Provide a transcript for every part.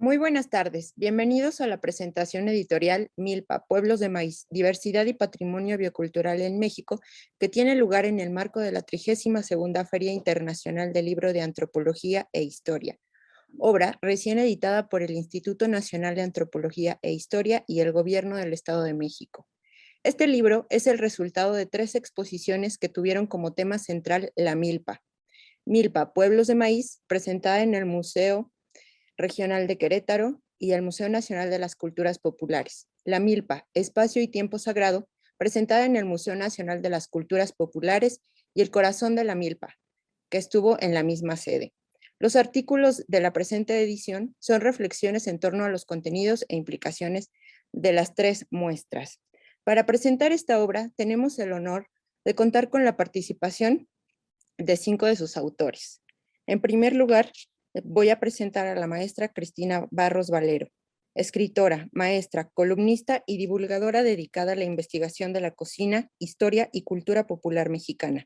Muy buenas tardes. Bienvenidos a la presentación editorial Milpa, Pueblos de Maíz, Diversidad y Patrimonio Biocultural en México, que tiene lugar en el marco de la 32ª Feria Internacional del Libro de Antropología e Historia, obra recién editada por el Instituto Nacional de Antropología e Historia y el Gobierno del Estado de México. Este libro es el resultado de 3 exposiciones que tuvieron como tema central la Milpa. Milpa, Pueblos de Maíz, presentada en el Museo Regional de Querétaro y el Museo Nacional de las Culturas Populares. La Milpa, Espacio y Tiempo Sagrado, presentada en el Museo Nacional de las Culturas Populares y el Corazón de la Milpa, que estuvo en la misma sede. Los artículos de la presente edición son reflexiones en torno a los contenidos e implicaciones de las 3 muestras. Para presentar esta obra, tenemos el honor de contar con la participación de 5 de sus autores. En primer lugar, voy a presentar a la maestra Cristina Barros Valero, escritora, maestra, columnista y divulgadora dedicada a la investigación de la cocina, historia y cultura popular mexicana.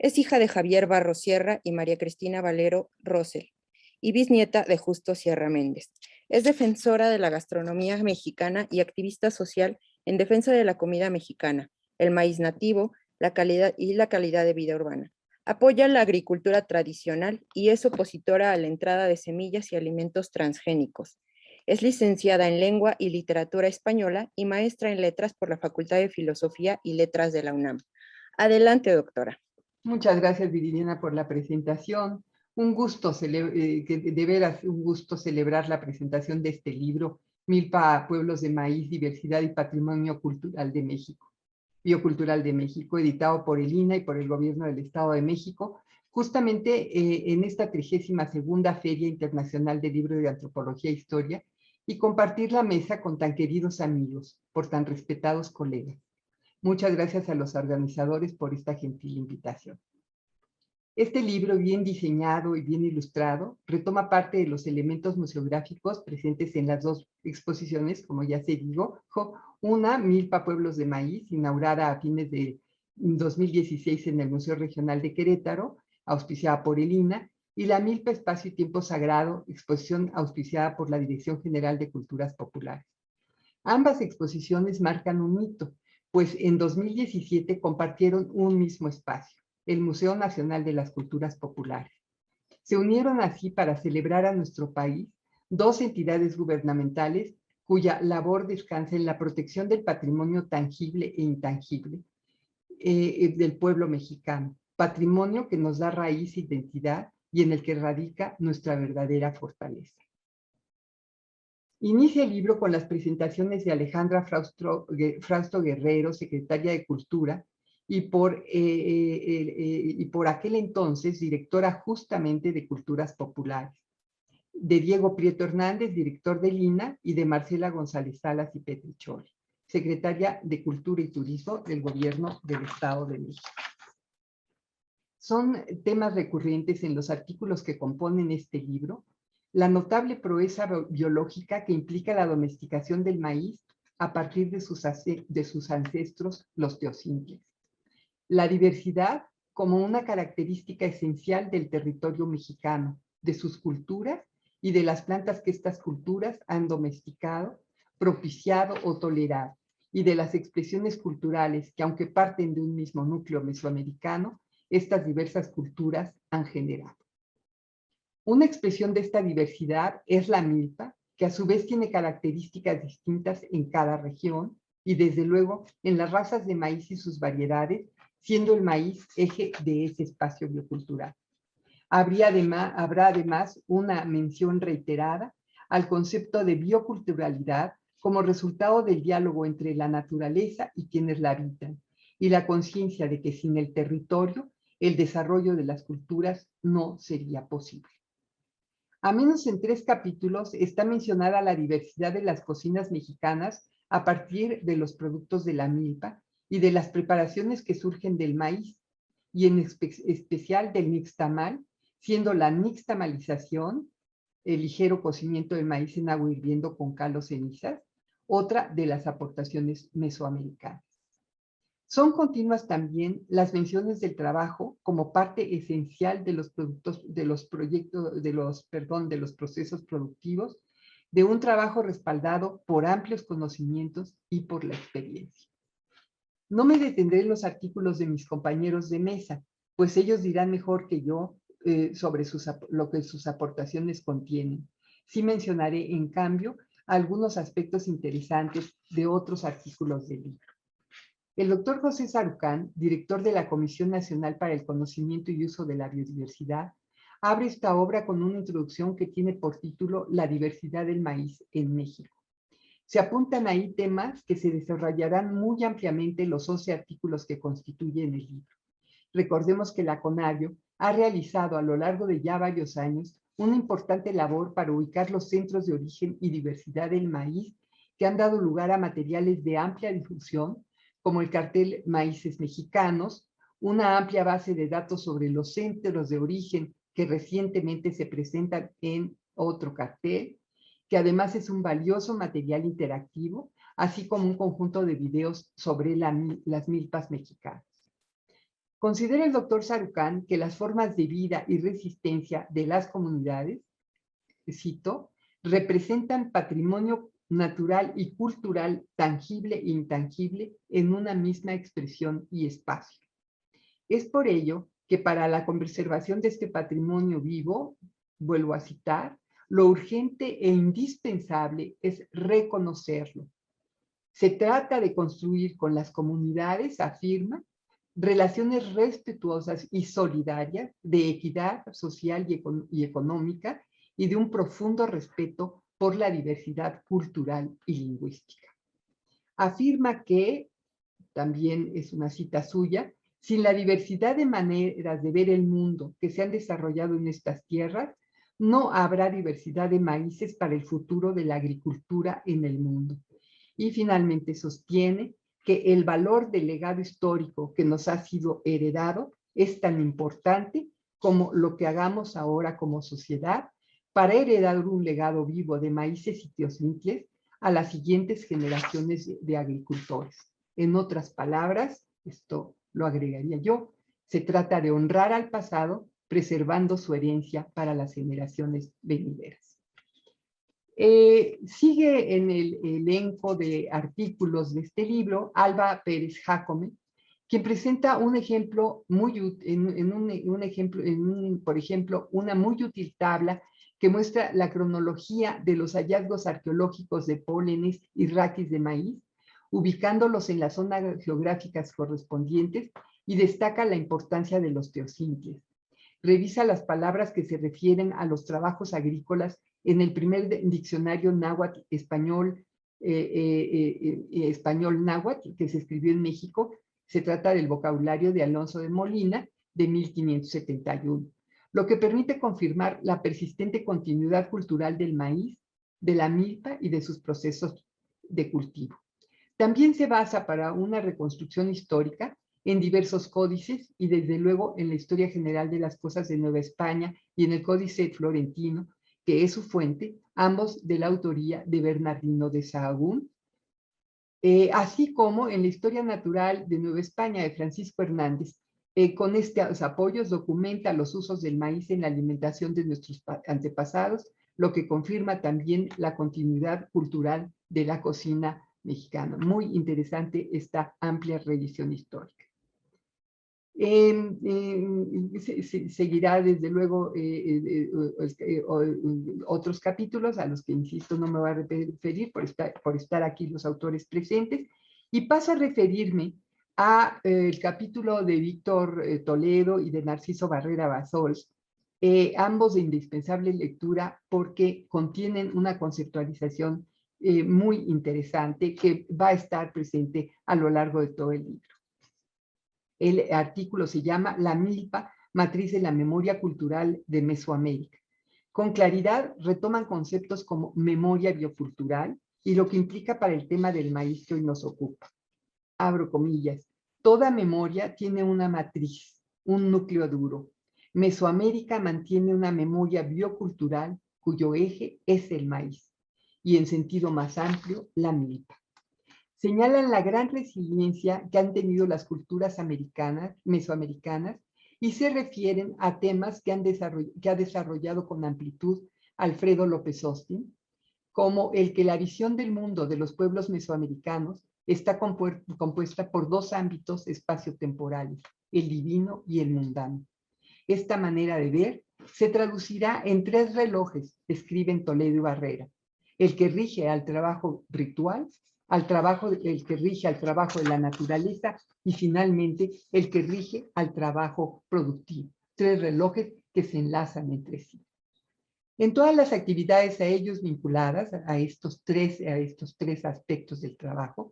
Es hija de Javier Barros Sierra y María Cristina Valero Rosell, y bisnieta de Justo Sierra Méndez. Es defensora de la gastronomía mexicana y activista social en defensa de la comida mexicana, el maíz nativo, la calidad de vida urbana. Apoya la agricultura tradicional y es opositora a la entrada de semillas y alimentos transgénicos. Es licenciada en Lengua y Literatura Española y maestra en Letras por la Facultad de Filosofía y Letras de la UNAM. Adelante, doctora. Muchas gracias, Viridiana, por la presentación. Un gusto, de veras, un gusto celebrar la presentación de este libro, Milpa, Pueblos de Maíz, Diversidad y Patrimonio Cultural de México, Biocultural de México, editado por el INAH y por el Gobierno del Estado de México, justamente en esta 32ª Feria Internacional del Libro de Antropología e Historia, y compartir la mesa con tan queridos amigos, por tan respetados colegas. Muchas gracias a los organizadores por esta gentil invitación. Este libro, bien diseñado y bien ilustrado, retoma parte de los elementos museográficos presentes en las 2 exposiciones, como ya se dijo, una, Milpa Pueblos de Maíz, inaugurada a fines de 2016 en el Museo Regional de Querétaro, auspiciada por el INAH, y la Milpa Espacio y Tiempo Sagrado, exposición auspiciada por la Dirección General de Culturas Populares. Ambas exposiciones marcan un hito, pues en 2017 compartieron un mismo espacio, el Museo Nacional de las Culturas Populares. Se unieron así para celebrar a nuestro país 2 entidades gubernamentales cuya labor descansa en la protección del patrimonio tangible e intangible del pueblo mexicano, patrimonio que nos da raíz e identidad y en el que radica nuestra verdadera fortaleza. Inicia el libro con las presentaciones de Alejandra Frausto Guerrero, secretaria de Cultura, y por aquel entonces directora justamente de Culturas Populares, de Diego Prieto Hernández, director del INAH, y de Marcela González Salas y Petrichori, secretaria de Cultura y Turismo del Gobierno del Estado de México. Son temas recurrentes en los artículos que componen este libro: la notable proeza biológica que implica la domesticación del maíz a partir de sus ancestros, los teocinques; la diversidad como una característica esencial del territorio mexicano, de sus culturas y de las plantas que estas culturas han domesticado, propiciado o tolerado, y de las expresiones culturales que, aunque parten de un mismo núcleo mesoamericano, estas diversas culturas han generado. Una expresión de esta diversidad es la milpa, que a su vez tiene características distintas en cada región y desde luego en las razas de maíz y sus variedades, siendo el maíz eje de ese espacio biocultural. Habrá además una mención reiterada al concepto de bioculturalidad como resultado del diálogo entre la naturaleza y quienes la habitan, y la conciencia de que sin el territorio el desarrollo de las culturas no sería posible. A menos en 3 capítulos está mencionada la diversidad de las cocinas mexicanas a partir de los productos de la milpa y de las preparaciones que surgen del maíz, y en especial del nixtamal, siendo la nixtamalización, el ligero cocimiento del maíz en agua hirviendo con cal o cenizas, otra de las aportaciones mesoamericanas. Son continuas también las menciones del trabajo como parte esencial de los procesos productivos de un trabajo respaldado por amplios conocimientos y por la experiencia. No me detendré en los artículos de mis compañeros de mesa, pues ellos dirán mejor que yo sobre lo que sus aportaciones contienen. Sí mencionaré, en cambio, algunos aspectos interesantes de otros artículos del libro. El doctor José Sarucán, director de la Comisión Nacional para el Conocimiento y Uso de la Biodiversidad, abre esta obra con una introducción que tiene por título La diversidad del maíz en México. Se apuntan ahí temas que se desarrollarán muy ampliamente en los 11 artículos que constituyen el libro. Recordemos que la CONABIO ha realizado a lo largo de ya varios años una importante labor para ubicar los centros de origen y diversidad del maíz que han dado lugar a materiales de amplia difusión, como el cartel Maíces Mexicanos, una amplia base de datos sobre los centros de origen que recientemente se presentan en otro cartel, que además es un valioso material interactivo, así como un conjunto de videos sobre las milpas mexicanas. Considera el doctor Sarucán que las formas de vida y resistencia de las comunidades, cito, representan patrimonio natural y cultural tangible e intangible en una misma expresión y espacio. Es por ello que para la conservación de este patrimonio vivo, vuelvo a citar, lo urgente e indispensable es reconocerlo. Se trata de construir con las comunidades, afirma, relaciones respetuosas y solidarias de equidad social y económica y de un profundo respeto por la diversidad cultural y lingüística. Afirma que, también es una cita suya, sin la diversidad de maneras de ver el mundo que se han desarrollado en estas tierras, no habrá diversidad de maíces para el futuro de la agricultura en el mundo. Y finalmente sostiene que el valor del legado histórico que nos ha sido heredado es tan importante como lo que hagamos ahora como sociedad para heredar un legado vivo de maíces y teosmintles a las siguientes generaciones de agricultores. En otras palabras, esto lo agregaría yo, se trata de honrar al pasado preservando su herencia para las generaciones venideras. Sigue en el elenco de artículos de este libro Alba Pérez Jácome, quien presenta un ejemplo muy por ejemplo, una muy útil tabla que muestra la cronología de los hallazgos arqueológicos de pólenes y raquis de maíz, ubicándolos en las zonas geográficas correspondientes, y destaca la importancia de los teosintles. Revisa las palabras que se refieren a los trabajos agrícolas en el primer diccionario náhuatl español, español náhuatl, que se escribió en México. Se trata del vocabulario de Alonso de Molina, de 1571, lo que permite confirmar la persistente continuidad cultural del maíz, de la milpa y de sus procesos de cultivo. También se basa para una reconstrucción histórica en diversos códices y desde luego en la historia general de las cosas de Nueva España y en el Códice Florentino, que es su fuente, ambos de la autoría de Bernardino de Sahagún, así como en la historia natural de Nueva España de Francisco Hernández. Con estos apoyos documenta los usos del maíz en la alimentación de nuestros antepasados, lo que confirma también la continuidad cultural de la cocina mexicana. Muy interesante esta amplia revisión histórica. Seguirá desde luego otros capítulos a los que, insisto, no me voy a referir por estar aquí los autores presentes, y paso a referirme al capítulo de Víctor Toledo y de Narciso Barrera Basols, ambos de indispensable lectura porque contienen una conceptualización muy interesante que va a estar presente a lo largo de todo el libro. El artículo se llama La milpa, matriz de la memoria cultural de Mesoamérica. Con claridad retoman conceptos como memoria biocultural y lo que implica para el tema del maíz que hoy nos ocupa. Abro comillas, toda memoria tiene una matriz, un núcleo duro. Mesoamérica mantiene una memoria biocultural cuyo eje es el maíz y en sentido más amplio, la milpa. Señalan la gran resiliencia que han tenido las culturas mesoamericanas y se refieren a temas que ha desarrollado con amplitud Alfredo López Austin, como el que la visión del mundo de los pueblos mesoamericanos está compuesta por dos ámbitos espaciotemporales, el divino y el mundano. Esta manera de ver se traducirá en tres relojes, escriben Toledo y Barrera: el que rige al trabajo ritual, el que rige al trabajo de la naturaleza y finalmente el que rige al trabajo productivo. Tres relojes que se enlazan entre sí. En todas las actividades a ellos vinculadas, a estos tres aspectos del trabajo,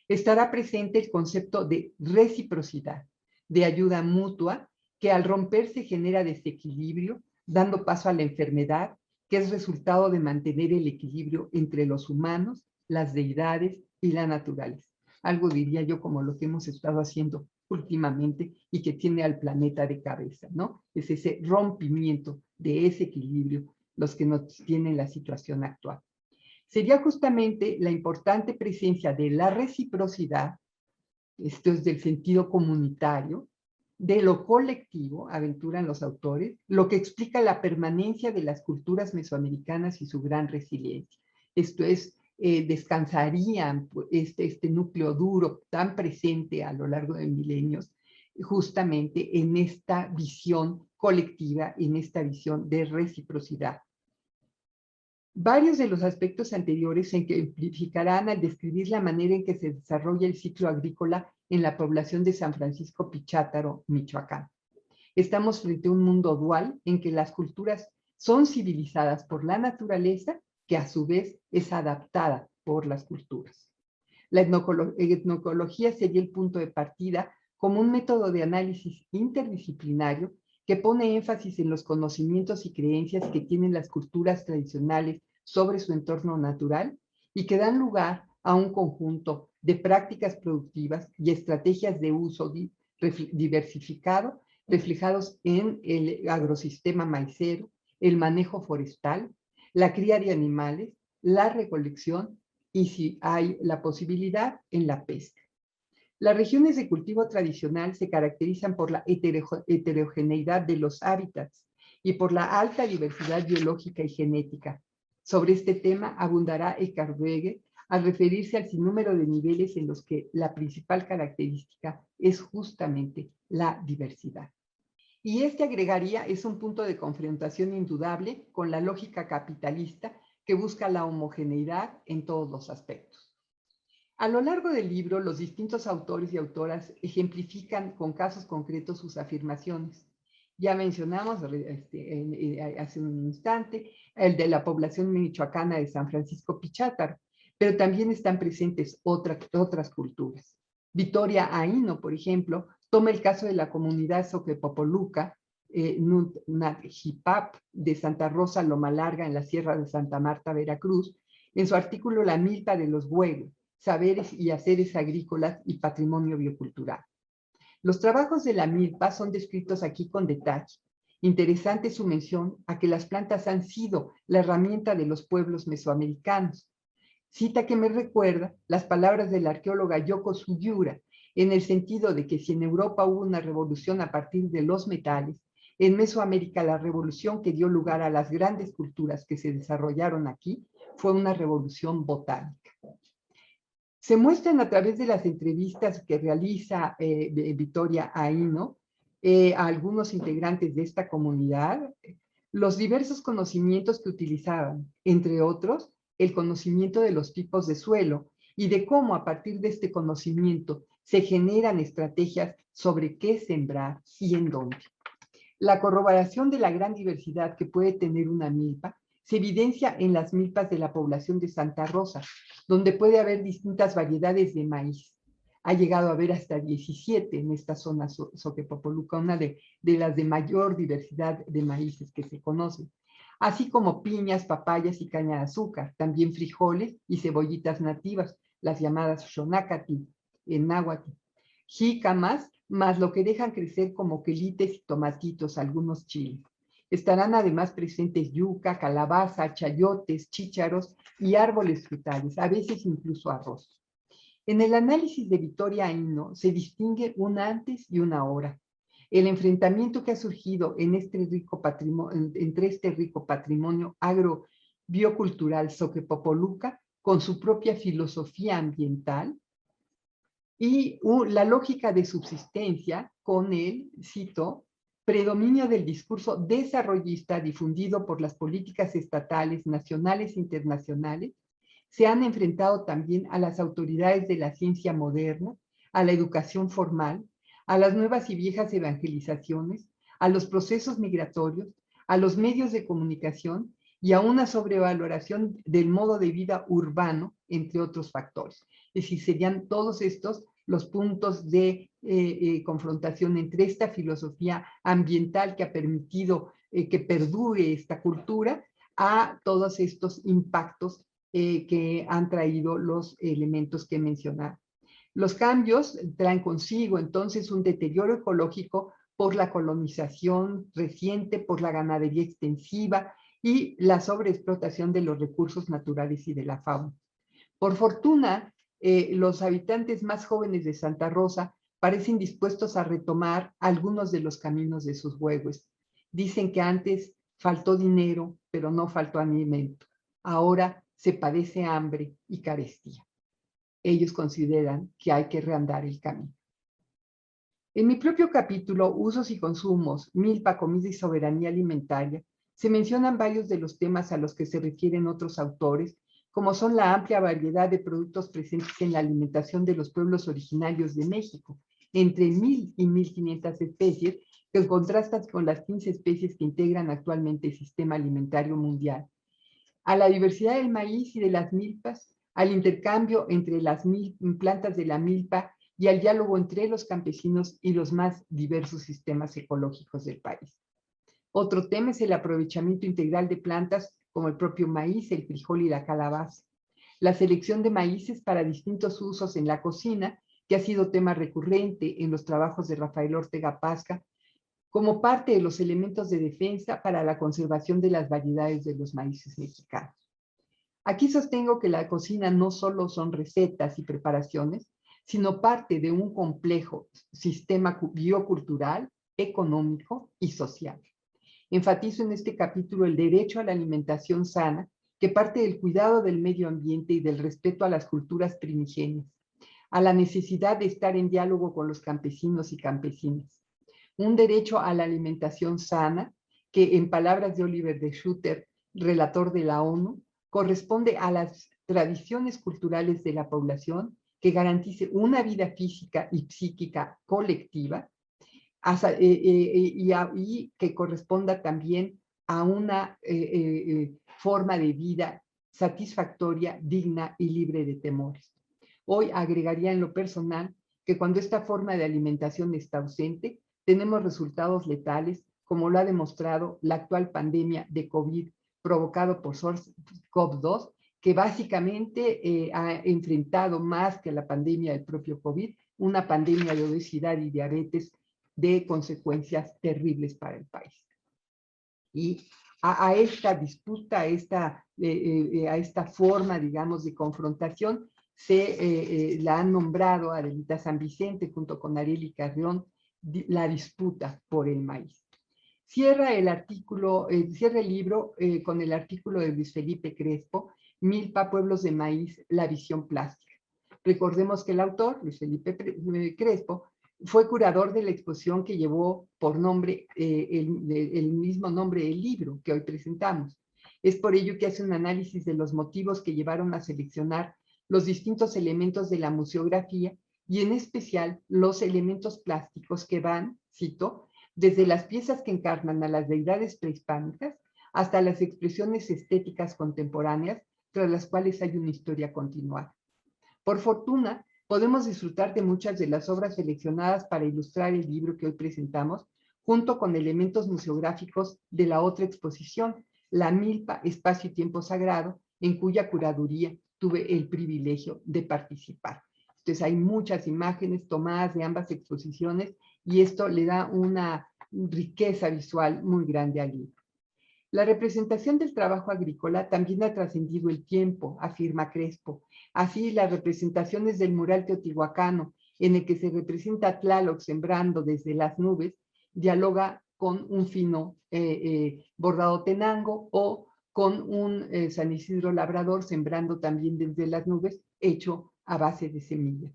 estará presente el concepto de reciprocidad, de ayuda mutua, que al romperse genera desequilibrio, dando paso a la enfermedad, que es resultado de mantener el equilibrio entre los humanos, las deidades y la naturaleza. Algo diría yo como lo que hemos estado haciendo últimamente y que tiene al planeta de cabeza, ¿no? Es ese rompimiento de ese equilibrio los que nos tienen la situación actual. Sería justamente la importante presencia de la reciprocidad, esto es del sentido comunitario, de lo colectivo, aventuran los autores, lo que explica la permanencia de las culturas mesoamericanas y su gran resiliencia. Esto es, descansarían este núcleo duro tan presente a lo largo de milenios, justamente en esta visión colectiva, en esta visión de reciprocidad. Varios de los aspectos anteriores se ejemplificarán al describir la manera en que se desarrolla el ciclo agrícola en la población de San Francisco Pichátaro, Michoacán. Estamos frente a un mundo dual en que las culturas son civilizadas por la naturaleza, que a su vez es adaptada por las culturas. La etnoecología sería el punto de partida como un método de análisis interdisciplinario que pone énfasis en los conocimientos y creencias que tienen las culturas tradicionales sobre su entorno natural y que dan lugar a un conjunto de prácticas productivas y estrategias de uso diversificado reflejados en el agrosistema maicero, el manejo forestal, la cría de animales, la recolección y, si hay la posibilidad, en la pesca. Las regiones de cultivo tradicional se caracterizan por la heterogeneidad de los hábitats y por la alta diversidad biológica y genética. Sobre este tema abundará Eckart-Weger al referirse al sinnúmero de niveles en los que la principal característica es justamente la diversidad. Y este, agregaría, es un punto de confrontación indudable con la lógica capitalista que busca la homogeneidad en todos los aspectos. A lo largo del libro, los distintos autores y autoras ejemplifican con casos concretos sus afirmaciones. Ya mencionamos hace un instante el de la población michoacana de San Francisco Pichátaro, pero también están presentes otras culturas. Victoria Aino, por ejemplo, toma el caso de la comunidad Soquepopoluca, Nujipap, de Santa Rosa Loma Larga, en la Sierra de Santa Marta, Veracruz, en su artículo La milpa de los Huegos, saberes y haceres agrícolas y patrimonio biocultural. Los trabajos de la milpa son descritos aquí con detalle. Interesante su mención a que las plantas han sido la herramienta de los pueblos mesoamericanos. Cita que me recuerda las palabras de la arqueóloga Yoko Sugiura, en el sentido de que si en Europa hubo una revolución a partir de los metales, en Mesoamérica la revolución que dio lugar a las grandes culturas que se desarrollaron aquí fue una revolución botánica. Se muestran a través de las entrevistas que realiza Victoria Aino a algunos integrantes de esta comunidad los diversos conocimientos que utilizaban, entre otros, el conocimiento de los tipos de suelo y de cómo a partir de este conocimiento se generan estrategias sobre qué sembrar y en dónde. La corroboración de la gran diversidad que puede tener una milpa se evidencia en las milpas de la población de Santa Rosa, donde puede haber distintas variedades de maíz. Ha llegado a haber hasta 17 en esta zona Soquepopoluca, una de las de mayor diversidad de maíces que se conocen, así como piñas, papayas y caña de azúcar, también frijoles y cebollitas nativas, las llamadas xonacatl en náhuatl, jícamas, más lo que dejan crecer como quelites y tomatitos, algunos chiles. Estarán además presentes yuca, calabaza, chayotes, chícharos y árboles frutales, a veces incluso arroz. En el análisis de Victoria Aino se distingue un antes y una ahora. El enfrentamiento que ha surgido en entre este rico patrimonio biocultural Xochipopoluca con su propia filosofía ambiental y la lógica de subsistencia con el, cito, predominio del discurso desarrollista difundido por las políticas estatales, nacionales e internacionales, se han enfrentado también a las autoridades de la ciencia moderna, a la educación formal, a las nuevas y viejas evangelizaciones, a los procesos migratorios, a los medios de comunicación y a una sobrevaloración del modo de vida urbano, entre otros factores. Es decir, serían todos estos los puntos de confrontación entre esta filosofía ambiental que ha permitido que perdure esta cultura a todos estos impactos que han traído los elementos que mencionaba. Los cambios traen consigo entonces un deterioro ecológico por la colonización reciente, por la ganadería extensiva y la sobreexplotación de los recursos naturales y de la fauna. Por fortuna, los habitantes más jóvenes de Santa Rosa parecen dispuestos a retomar algunos de los caminos de sus huelgas. Dicen que antes faltó dinero, pero no faltó alimento. Ahora se padece hambre y carestía. Ellos consideran que hay que reandar el camino. En mi propio capítulo, Usos y Consumos, Milpa, Comida y Soberanía Alimentaria, se mencionan varios de los temas a los que se refieren otros autores, como son la amplia variedad de productos presentes en la alimentación de los pueblos originarios de México, entre 1,000 y 1,500 especies, que contrastan con las 15 especies que integran actualmente el sistema alimentario mundial, a la diversidad del maíz y de las milpas, al intercambio entre las plantas de la milpa y al diálogo entre los campesinos y los más diversos sistemas ecológicos del país. Otro tema es el aprovechamiento integral de plantas como el propio maíz, el frijol y la calabaza. La selección de maíces para distintos usos en la cocina, que ha sido tema recurrente en los trabajos de Rafael Ortega Pasca, como parte de los elementos de defensa para la conservación de las variedades de los maíces mexicanos. Aquí sostengo que la cocina no solo son recetas y preparaciones, sino parte de un complejo sistema biocultural, económico y social. Enfatizo en este capítulo el derecho a la alimentación sana, que parte del cuidado del medio ambiente y del respeto a las culturas primigenias, a la necesidad de estar en diálogo con los campesinos y campesinas. Un derecho a la alimentación sana, que en palabras de Oliver de Schutter, relator de la ONU, corresponde a las tradiciones culturales de la población que garantice una vida física y psíquica colectiva y que corresponda también a una forma de vida satisfactoria, digna y libre de temores. Hoy agregaría en lo personal que cuando esta forma de alimentación está ausente, tenemos resultados letales, como lo ha demostrado la actual pandemia de COVID provocado por SARS-CoV-2, que básicamente ha enfrentado más que la pandemia del propio COVID, una pandemia de obesidad y diabetes de consecuencias terribles para el país. Y a esta disputa, a esta forma, digamos, de confrontación, la han nombrado Adelita San Vicente junto con Arely Carrión la disputa por el maíz. Cierra el libro con el artículo de Luis Felipe Crespo, Milpa, Pueblos de Maíz, la visión plástica. Recordemos que el autor, Luis Felipe Crespo, fue curador de la exposición que llevó por nombre el mismo nombre del libro que hoy presentamos. Es por ello que hace un análisis de los motivos que llevaron a seleccionar los distintos elementos de la museografía y en especial los elementos plásticos que van, cito, desde las piezas que encarnan a las deidades prehispánicas hasta las expresiones estéticas contemporáneas, tras las cuales hay una historia continuada. Por fortuna, podemos disfrutar de muchas de las obras seleccionadas para ilustrar el libro que hoy presentamos, junto con elementos museográficos de la otra exposición, La Milpa, Espacio y Tiempo Sagrado, en cuya curaduría tuve el privilegio de participar. Entonces hay muchas imágenes tomadas de ambas exposiciones y esto le da una riqueza visual muy grande al libro. La representación del trabajo agrícola también ha trascendido el tiempo, afirma Crespo. Así, las representaciones del mural teotihuacano, en el que se representa a Tlaloc sembrando desde las nubes, dialoga con un fino bordado tenango, o con un San Isidro labrador sembrando también desde las nubes, hecho a base de semillas.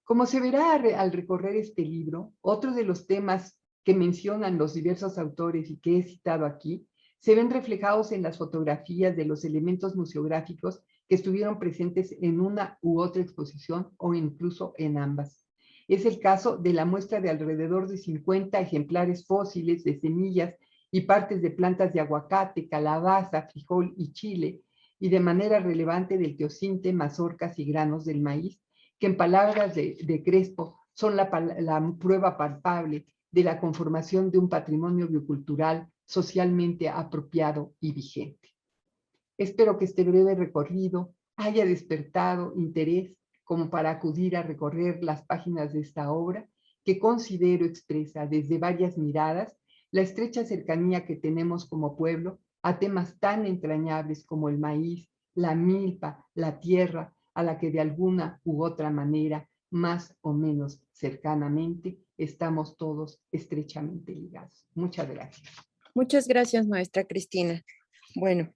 Como se verá al recorrer este libro, otro de los temas que mencionan los diversos autores y que he citado aquí, se ven reflejados en las fotografías de los elementos museográficos que estuvieron presentes en una u otra exposición o incluso en ambas. Es el caso de la muestra de alrededor de 50 ejemplares fósiles de semillas y partes de plantas de aguacate, calabaza, frijol y chile, y de manera relevante del teosinte, mazorcas y granos del maíz, que en palabras de Crespo son la prueba palpable de la conformación de un patrimonio biocultural socialmente apropiado y vigente. Espero que este breve recorrido haya despertado interés como para acudir a recorrer las páginas de esta obra, que considero expresa desde varias miradas la estrecha cercanía que tenemos como pueblo a temas tan entrañables como el maíz, la milpa, la tierra, a la que de alguna u otra manera, más o menos cercanamente, estamos todos estrechamente ligados. Muchas gracias. Muchas gracias, maestra Cristina. Bueno,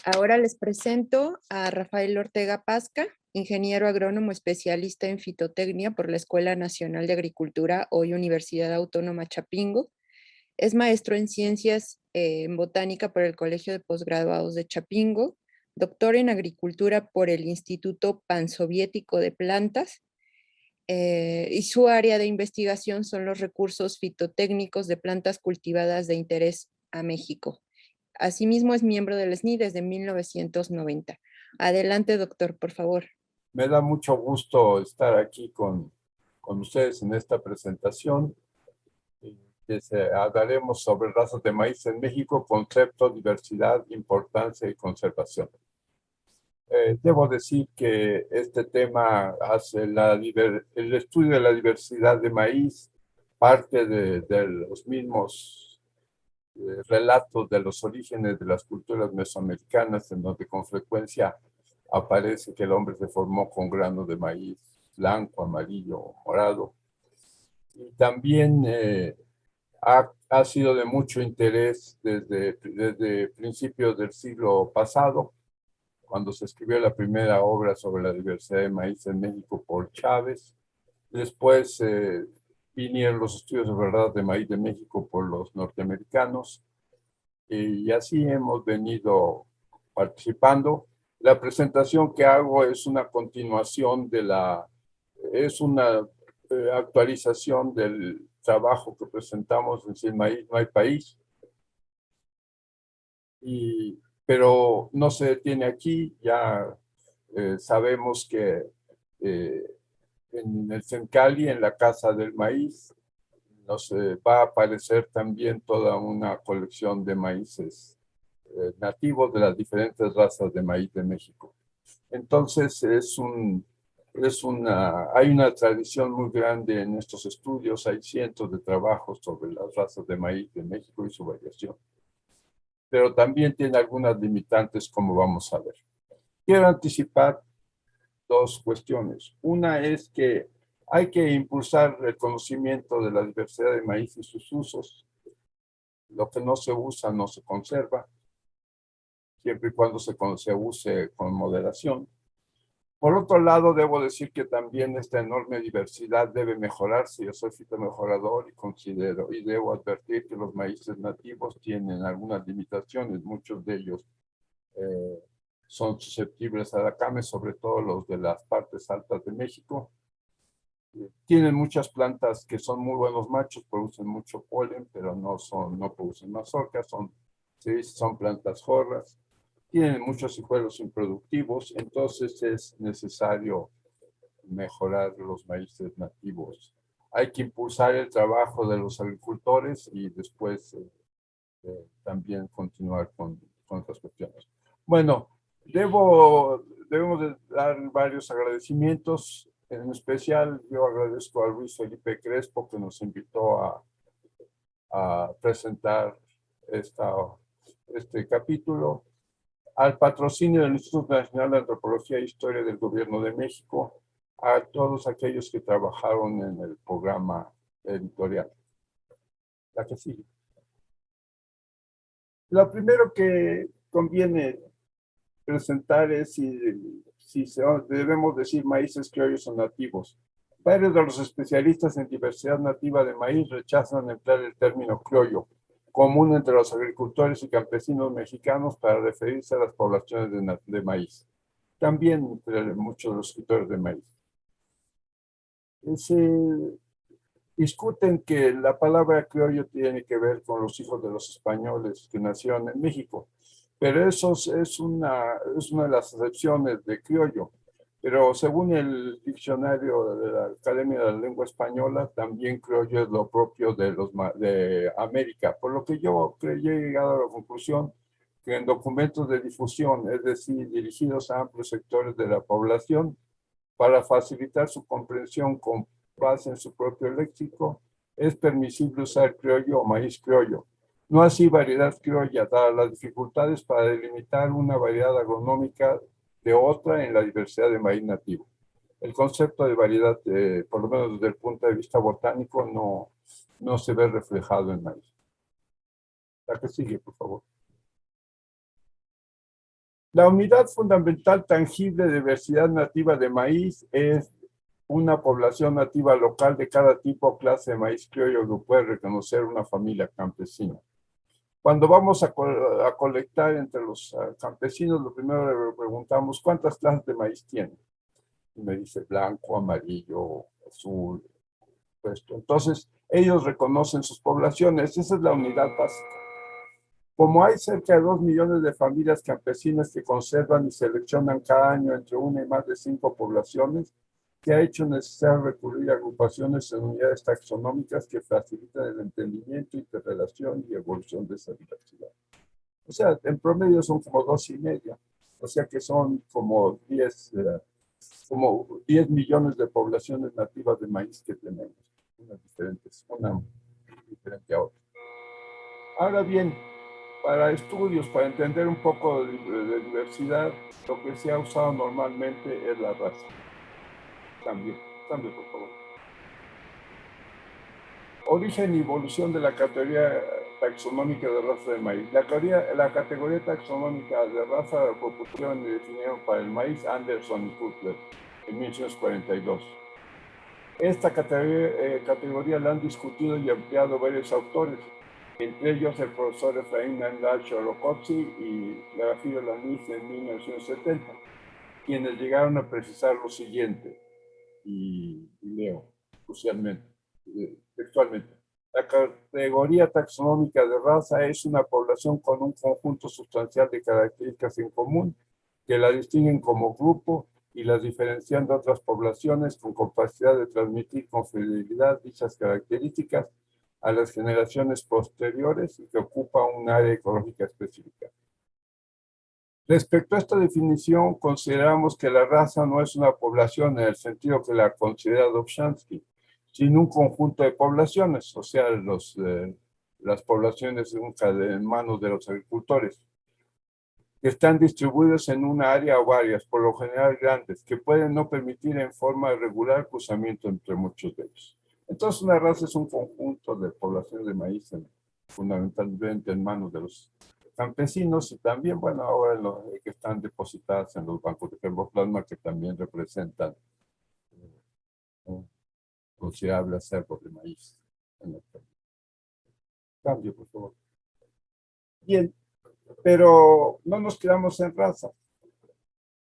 ahora les presento a Rafael Ortega Pasca, ingeniero agrónomo especialista en fitotecnia por la Escuela Nacional de Agricultura, hoy Universidad Autónoma Chapingo. Es maestro en ciencias en botánica por el Colegio de Posgraduados de Chapingo, doctor en agricultura por el Instituto Pansoviético de Plantas, y su área de investigación son los recursos fitotécnicos de plantas cultivadas de interés a México. Asimismo, es miembro del SNI desde 1990. Adelante, doctor, por favor. Me da mucho gusto estar aquí con ustedes en esta presentación. Hablaremos sobre razas de maíz en México, concepto, diversidad, importancia y conservación. Debo decir que este tema hace el estudio de la diversidad de maíz, parte de los mismos relatos de los orígenes de las culturas mesoamericanas, en donde con frecuencia aparece que el hombre se formó con granos de maíz blanco, amarillo o morado. Y también ha sido de mucho interés desde principios del siglo pasado, cuando se escribió la primera obra sobre la diversidad de maíz en México por Chávez. Después vinieron los estudios de verdad de maíz de México por los norteamericanos, y así hemos venido participando. La presentación que hago es una continuación es una actualización del trabajo que presentamos en Sin Maíz No Hay País, pero no se detiene aquí. Ya sabemos que en el Sencali, en la Casa del Maíz, nos va a aparecer también toda una colección de maíces nativos de las diferentes razas de maíz de México. Entonces hay una tradición muy grande en estos estudios. Hay cientos de trabajos sobre las razas de maíz de México y su variación, pero también tiene algunas limitantes, como vamos a ver. Quiero anticipar dos cuestiones. Una es que hay que impulsar el conocimiento de la diversidad de maíz y sus usos. Lo que no se usa no se conserva, siempre y cuando se use con moderación. Por otro lado, debo decir que también esta enorme diversidad debe mejorarse. Yo soy fitomejorador y considero y debo advertir que los maíces nativos tienen algunas limitaciones. Muchos de ellos son susceptibles a la came, sobre todo los de las partes altas de México. Tienen muchas plantas que son muy buenos machos, producen mucho polen, pero no producen mazorcas, son plantas jorras. Tienen muchos hijuelos improductivos, entonces es necesario mejorar los maíces nativos. Hay que impulsar el trabajo de los agricultores y después también continuar con otras cuestiones. Bueno, debemos de dar varios agradecimientos. En especial, yo agradezco a Luis Felipe Crespo, que nos invitó a presentar este capítulo, al patrocinio del Instituto Nacional de Antropología e Historia del Gobierno de México, a todos aquellos que trabajaron en el programa editorial. La que sigue. Lo primero que conviene presentar es debemos decir maíces criollos o nativos. Varios de los especialistas en diversidad nativa de maíz rechazan emplear el término criollo, común entre los agricultores y campesinos mexicanos para referirse a las poblaciones de maíz. También entre muchos de los escritores de maíz. Se discuten que la palabra criollo tiene que ver con los hijos de los españoles que nacieron en México, pero eso es una de las acepciones de criollo. Pero según el diccionario de la Academia de la Lengua Española, también criollo es lo propio de América, por lo que yo he llegado a la conclusión que en documentos de difusión, es decir, dirigidos a amplios sectores de la población, para facilitar su comprensión con base en su propio léxico, es permisible usar criollo o maíz criollo. No así variedad criolla, dadas las dificultades para delimitar una variedad agronómica de otra en la diversidad de maíz nativo. El concepto de variedad, por lo menos desde el punto de vista botánico, no se ve reflejado en maíz. La que sigue, por favor. La unidad fundamental tangible de diversidad nativa de maíz es una población nativa local de cada tipo o clase de maíz criollo que puede reconocer una familia campesina. Cuando vamos a colectar entre los campesinos, lo primero le preguntamos cuántas clases de maíz tienen. Y me dice blanco, amarillo, azul, puesto. Entonces, ellos reconocen sus poblaciones. Esa es la unidad básica. Como hay cerca de 2 millones de familias campesinas que conservan y seleccionan cada año entre una y más de 5 poblaciones, que ha hecho necesario recurrir a agrupaciones en unidades taxonómicas que facilitan el entendimiento, interrelación y evolución de esa diversidad. O sea, en promedio son como 2,5. O sea que son como 10 millones de poblaciones nativas de maíz que tenemos, una diferente a otra. Ahora bien, para estudios, para entender un poco de diversidad, lo que se ha usado normalmente es la raza. Cambio, por favor. Origen y evolución de la categoría taxonómica de raza de maíz. La categoría taxonómica de raza la propusieron y definieron para el maíz Anderson y Cutler en 1942. Esta categoría la han discutido y ampliado varios autores, entre ellos el profesor Efraín Mendacho-Locozzi y Garafilo Laniz en 1970, quienes llegaron a precisar lo siguiente, y leo crucialmente, textualmente. La categoría taxonómica de raza es una población con un conjunto sustancial de características en común que la distinguen como grupo y las diferencian de otras poblaciones con capacidad de transmitir con fidelidad dichas características a las generaciones posteriores y que ocupa un área ecológica específica. Respecto a esta definición, consideramos que la raza no es una población en el sentido que la considera Dobzhansky, sino un conjunto de poblaciones, o sea, las poblaciones en manos de los agricultores, que están distribuidos en una área o varias, por lo general grandes, que pueden no permitir en forma regular cruzamiento entre muchos de ellos. Entonces, una raza es un conjunto de poblaciones de maíz fundamentalmente en manos de los campesinos y también, bueno, ahora que están depositadas en los bancos de germoplasma que también representan un considerable acervo de maíz. Cambio, por favor. Bien, pero no nos quedamos en raza,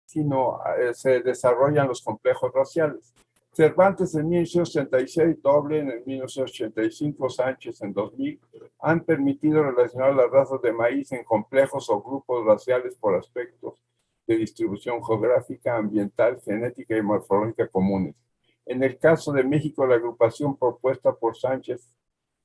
sino se desarrollan los complejos raciales. Cervantes en 1936, Doblen en 1985, Sánchez en 2000, han permitido relacionar las razas de maíz en complejos o grupos raciales por aspectos de distribución geográfica, ambiental, genética y morfológica comunes. En el caso de México, la agrupación propuesta por Sánchez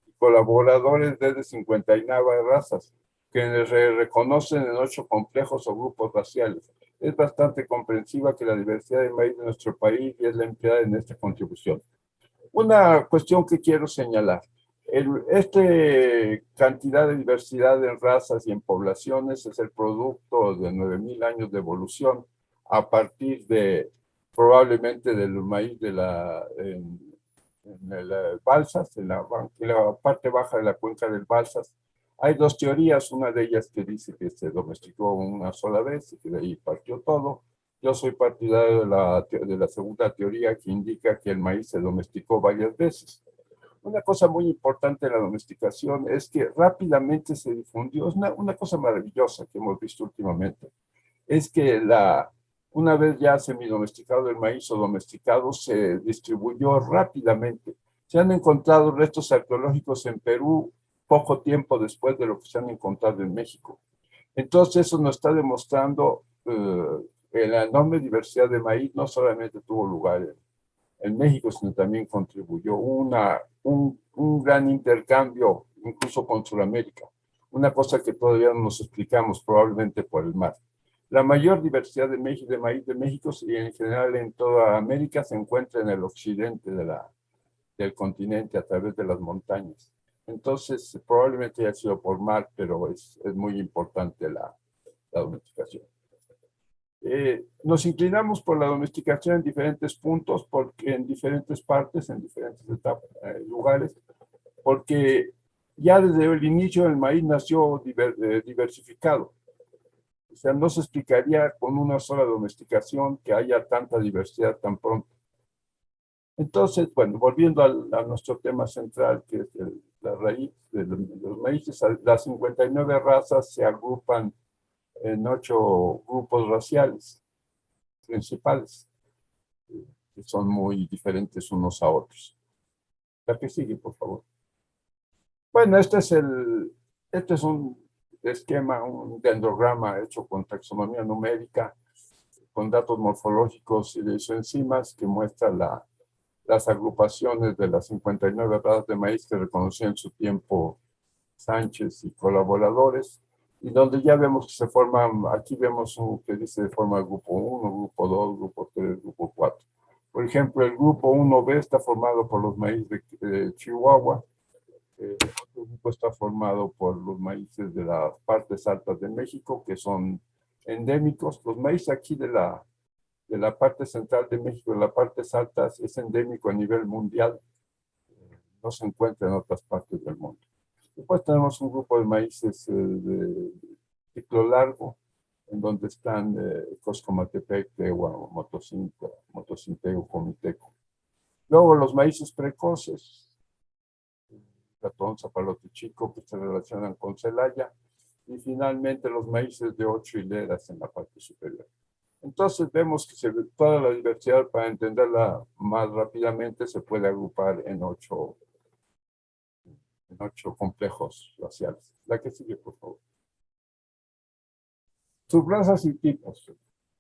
y colaboradores desde 59 razas, que se reconocen en 8 complejos o grupos raciales. Es bastante comprensiva que la diversidad de maíz de nuestro país es la empleada en esta contribución. Una cuestión que quiero señalar. Esta cantidad de diversidad en razas y en poblaciones es el producto de 9,000 años de evolución a partir de probablemente del maíz en el Balsas, en la parte baja de la cuenca del Balsas, Hay dos teorías, una de ellas que dice que se domesticó una sola vez y que de ahí partió todo. Yo soy partidario de la segunda teoría, que indica que el maíz se domesticó varias veces. Una cosa muy importante en la domesticación es que rápidamente se difundió, es una cosa maravillosa que hemos visto últimamente, es que una vez ya semidomesticado el maíz o domesticado, se distribuyó rápidamente. Se han encontrado restos arqueológicos en Perú poco tiempo después de lo que se han encontrado en México. Entonces eso nos está demostrando que la enorme diversidad de maíz no solamente tuvo lugar en México, sino también contribuyó un gran intercambio, incluso con Sudamérica. Una cosa que todavía no nos explicamos, probablemente por el mar. La mayor diversidad de maíz de México y en general en toda América se encuentra en el occidente del continente a través de las montañas. Entonces, probablemente haya sido por mar, pero es muy importante la domesticación. Nos inclinamos por la domesticación en diferentes puntos, porque en diferentes partes, en diferentes lugares, porque ya desde el inicio el maíz nació diversificado. O sea, no se explicaría con una sola domesticación que haya tanta diversidad tan pronto. Entonces, bueno, volviendo a nuestro tema central, que es la raíz de los maíces, las 59 razas se agrupan en 8 grupos raciales principales, que son muy diferentes unos a otros. La que sigue, por favor. Bueno, este es un esquema, un dendrograma hecho con taxonomía numérica, con datos morfológicos y de isoenzimas, que muestra las agrupaciones de las 59 razas de maíz que reconoció en su tiempo Sánchez y colaboradores, y donde ya vemos que se forman, aquí vemos un que dice de forma grupo 1, grupo 2, grupo 3, grupo 4. Por ejemplo, el grupo 1B está formado por los maíz de Chihuahua, otro grupo está formado por los maíces de las partes altas de México, que son endémicos. Los maíces aquí de la parte central de México, de las partes altas, es endémico a nivel mundial, no se encuentra en otras partes del mundo. Después tenemos un grupo de maíces de ciclo largo, en donde están Coscomatepec, Tegua, Motocintego, Comiteco. Luego los maíces precoces, Catón, Zapalote Chico, que se relacionan con Celaya, y finalmente los maíces de 8 hileras en la parte superior. Entonces vemos que toda la diversidad, para entenderla más rápidamente, se puede agrupar en 8 complejos raciales. La que sigue, por favor. Subrazas y tipos.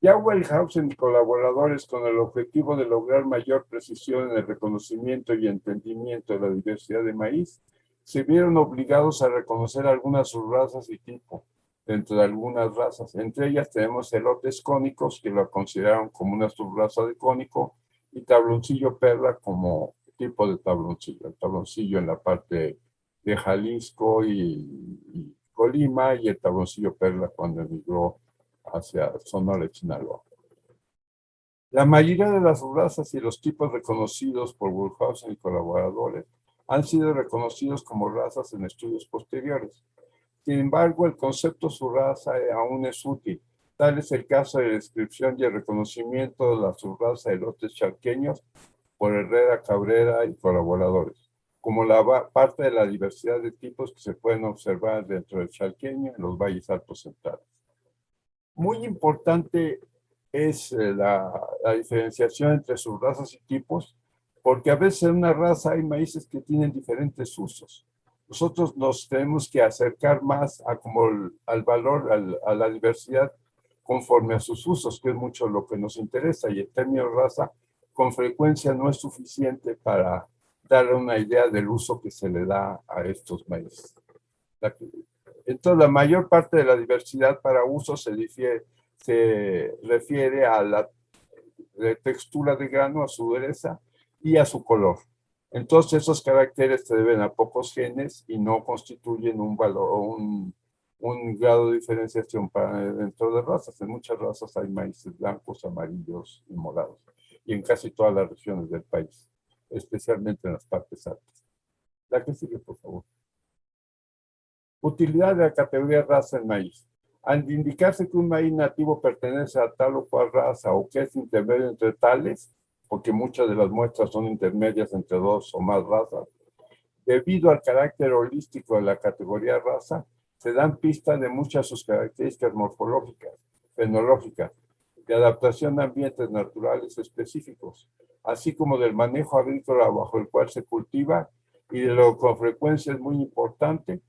Ya Wellhausen y colaboradores, con el objetivo de lograr mayor precisión en el reconocimiento y entendimiento de la diversidad de maíz, se vieron obligados a reconocer algunas subrazas y tipos dentro de algunas razas. Entre ellas tenemos elotes cónicos, que lo consideraron como una subraza de cónico, y tabloncillo perla como tipo de tabloncillo. El tabloncillo en la parte de Jalisco y Colima, y el tabloncillo perla cuando emigró hacia Sonora y Sinaloa. La mayoría de las razas y los tipos reconocidos por Wellhausen y colaboradores han sido reconocidos como razas en estudios posteriores. Sin embargo, el concepto subraza aún es útil. Tal es el caso de la descripción y el reconocimiento de la subraza de elotes charqueños por Herrera, Cabrera y colaboradores, como parte de la diversidad de tipos que se pueden observar dentro del charqueño en los valles altos centrales. Muy importante es la diferenciación entre subrazas y tipos, porque a veces en una raza hay maíces que tienen diferentes usos. Nosotros nos tenemos que acercar más al valor, a la diversidad conforme a sus usos, que es mucho lo que nos interesa, y el término raza con frecuencia no es suficiente para darle una idea del uso que se le da a estos maíces. Entonces, la mayor parte de la diversidad para uso se refiere a la textura de grano, a su dureza y a su color. Entonces, esos caracteres se deben a pocos genes y no constituyen un valor, un grado de diferenciación dentro de razas. En muchas razas hay maíces blancos, amarillos y morados, y en casi todas las regiones del país, especialmente en las partes altas. La que sigue, por favor. Utilidad de la categoría raza en maíz. Al indicarse que un maíz nativo pertenece a tal o cual raza o que es intermedio entre tales, porque muchas de las muestras son intermedias entre dos o más razas, debido al carácter holístico de la categoría raza, se dan pistas de muchas de sus características morfológicas, fenológicas, de adaptación a ambientes naturales específicos, así como del manejo agrícola bajo el cual se cultiva y de lo que con frecuencia es muy importante,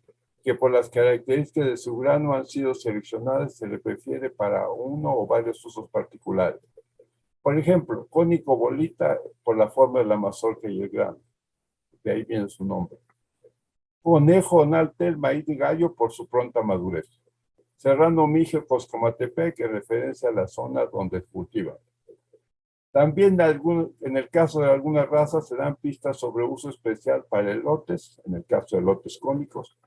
que por las características de su grano han sido seleccionadas, se le prefiere para uno o varios usos particulares. Por ejemplo, cónico bolita por la forma de la mazorca y el grano. De ahí viene su nombre. Conejo Naltel, maíz de gallo por su pronta madurez. Serrano Mijo, Coscomatepec, en referencia a la zona donde cultiva. También en el caso de algunas razas se dan pistas sobre uso especial para elotes, en el caso de elotes cónicos,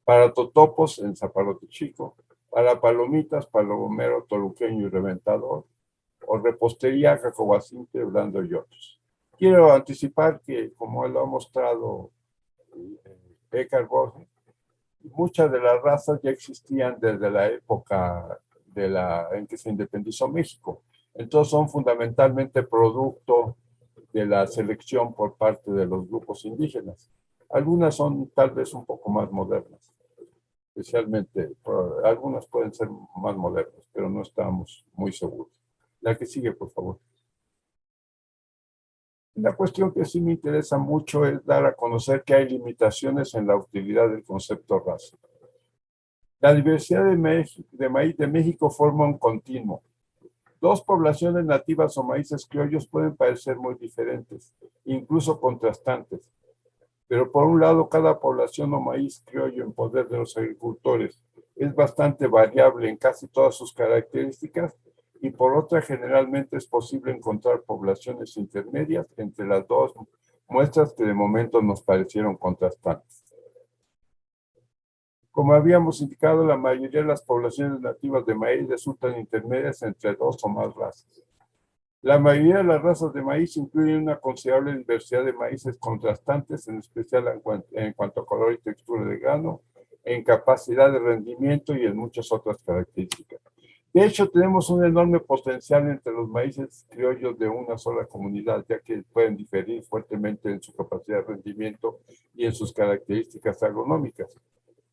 para totopos en zapalote chico, para palomitas, palomero, toluqueño y reventador, o repostería, jacobacinte, blando y otros. Quiero anticipar que, como él lo ha mostrado Eckhart Bolle, muchas de las razas ya existían desde la época en que se independizó México. Entonces son fundamentalmente producto de la selección por parte de los grupos indígenas. Algunas son tal vez un poco más modernas, especialmente, algunas pueden ser más modernas, pero no estamos muy seguros. La que sigue, por favor. La cuestión que sí me interesa mucho es dar a conocer que hay limitaciones en la utilidad del concepto raza. La diversidad de maíz de México forma un continuo. Dos poblaciones nativas o maíces criollos pueden parecer muy diferentes, incluso contrastantes. Pero por un lado, cada población o maíz criollo en poder de los agricultores es bastante variable en casi todas sus características, y por otra, generalmente es posible encontrar poblaciones intermedias entre las dos muestras que de momento nos parecieron contrastantes. Como habíamos indicado, la mayoría de las poblaciones nativas de maíz resultan intermedias entre dos o más razas. La mayoría de las razas de maíz incluyen una considerable diversidad de maíces contrastantes, en especial en cuanto a color y textura de grano, en capacidad de rendimiento y en muchas otras características. De hecho, tenemos un enorme potencial entre los maíces criollos de una sola comunidad, ya que pueden diferir fuertemente en su capacidad de rendimiento y en sus características agronómicas.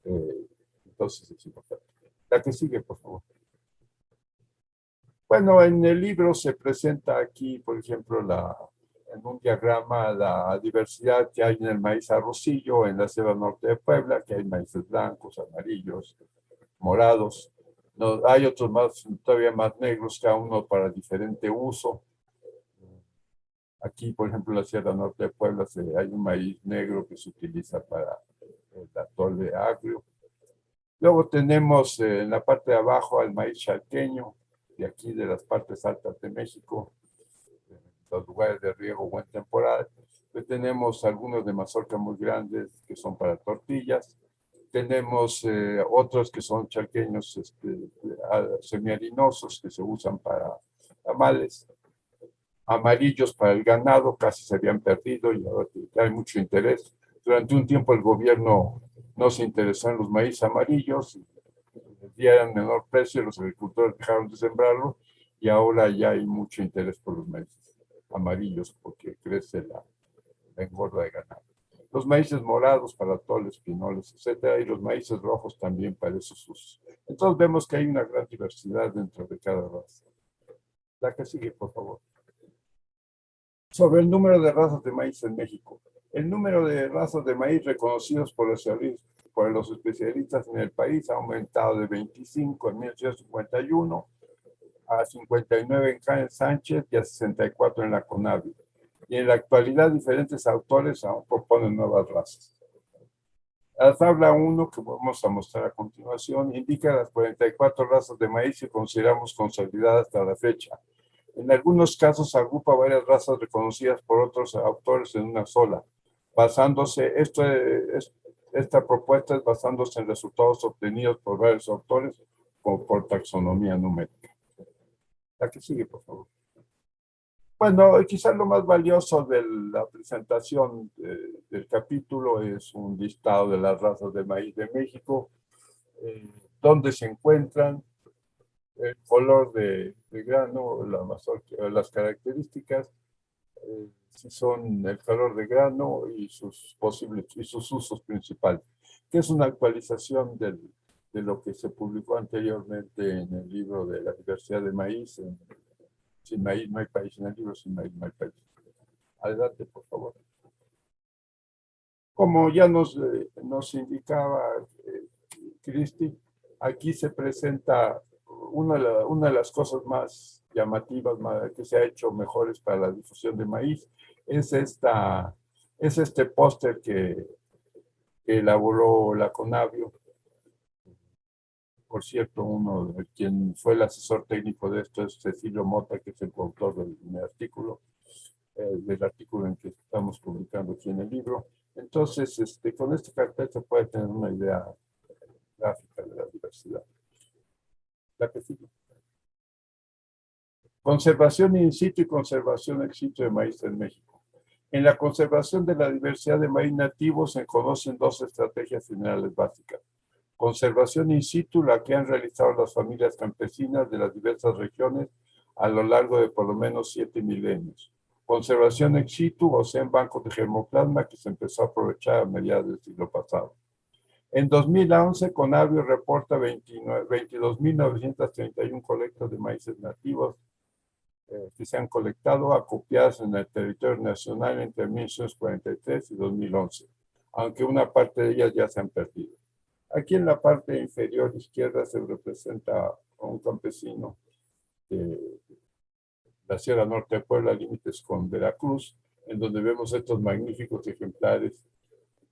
Entonces es importante. La que sigue, por favor. Bueno, en el libro se presenta aquí, por ejemplo, en un diagrama la diversidad que hay en el maíz arrocillo en la Sierra Norte de Puebla, que hay maíces blancos, amarillos, morados. No, hay otros todavía más negros, cada uno para diferente uso. Aquí, por ejemplo, en la Sierra Norte de Puebla hay un maíz negro que se utiliza para el atole agrio. Luego tenemos en la parte de abajo al maíz chalqueño, de aquí de las partes altas de México, los lugares de riego buen temporal. Pues tenemos algunos de mazorca muy grandes que son para tortillas. Tenemos otros que son chalqueños semiharinosos que se usan para tamales. Amarillos para el ganado, casi se habían perdido y ahora hay mucho interés. Durante un tiempo el gobierno no se interesó en los maíz amarillos, dieron menor precio, los agricultores dejaron de sembrarlo y ahora ya hay mucho interés por los maíces amarillos porque crece la engorda de ganado. Los maíces morados para atoles, pinoles, etcétera, y los maíces rojos también para esos usos. Entonces vemos que hay una gran diversidad dentro de cada raza. La que sigue, por favor. Sobre el número de razas de maíz en México. El número de razas de maíz reconocidos por los especialistas en el país ha aumentado de 25 en 1851 a 59 en Jaén Sánchez y a 64 en la CONAVI. Y en la actualidad diferentes autores aún proponen nuevas razas. La tabla 1, que vamos a mostrar a continuación, indica las 44 razas de maíz que consideramos consolidadas hasta la fecha. En algunos casos agrupa varias razas reconocidas por otros autores en una sola. Esta propuesta es basándose en resultados obtenidos por varios autores o por taxonomía numérica. La que sigue, por favor. Bueno, quizás lo más valioso de la presentación del capítulo es un listado de las razas de maíz de México dónde se encuentran, el color de grano, las características, si son el color de grano y sus usos principales, que es una actualización de lo que se publicó anteriormente en el libro de la diversidad de maíz. Sin maíz no hay país, en el libro Sin maíz no hay país. Adelante, por favor. Como ya nos indicaba Cristi, aquí se presenta una de las cosas más llamativas, que se ha hecho mejores para la difusión de maíz, es este póster que elaboró la Conavio. Por cierto, quien fue el asesor técnico de esto es Cecilio Mota, que es el coautor del artículo en que estamos publicando aquí en el libro. Entonces, con este cartel se puede tener una idea gráfica de la diversidad. La que sigue. Conservación in situ y conservación ex situ de maíz en México. En la conservación de la diversidad de maíz nativo se conocen dos estrategias generales básicas. Conservación in situ, la que han realizado las familias campesinas de las diversas regiones a lo largo de por lo menos 7 milenios. Conservación ex situ, o sea, en bancos de germoplasma, que se empezó a aprovechar a mediados del siglo pasado. En 2011, Conavio reporta 22.931 colectas de maíces nativos que se han colectado, acopiadas en el territorio nacional entre 1943 y 2011, aunque una parte de ellas ya se han perdido. Aquí en la parte inferior izquierda se representa a un campesino de la Sierra Norte de Puebla, límites con Veracruz, en donde vemos estos magníficos ejemplares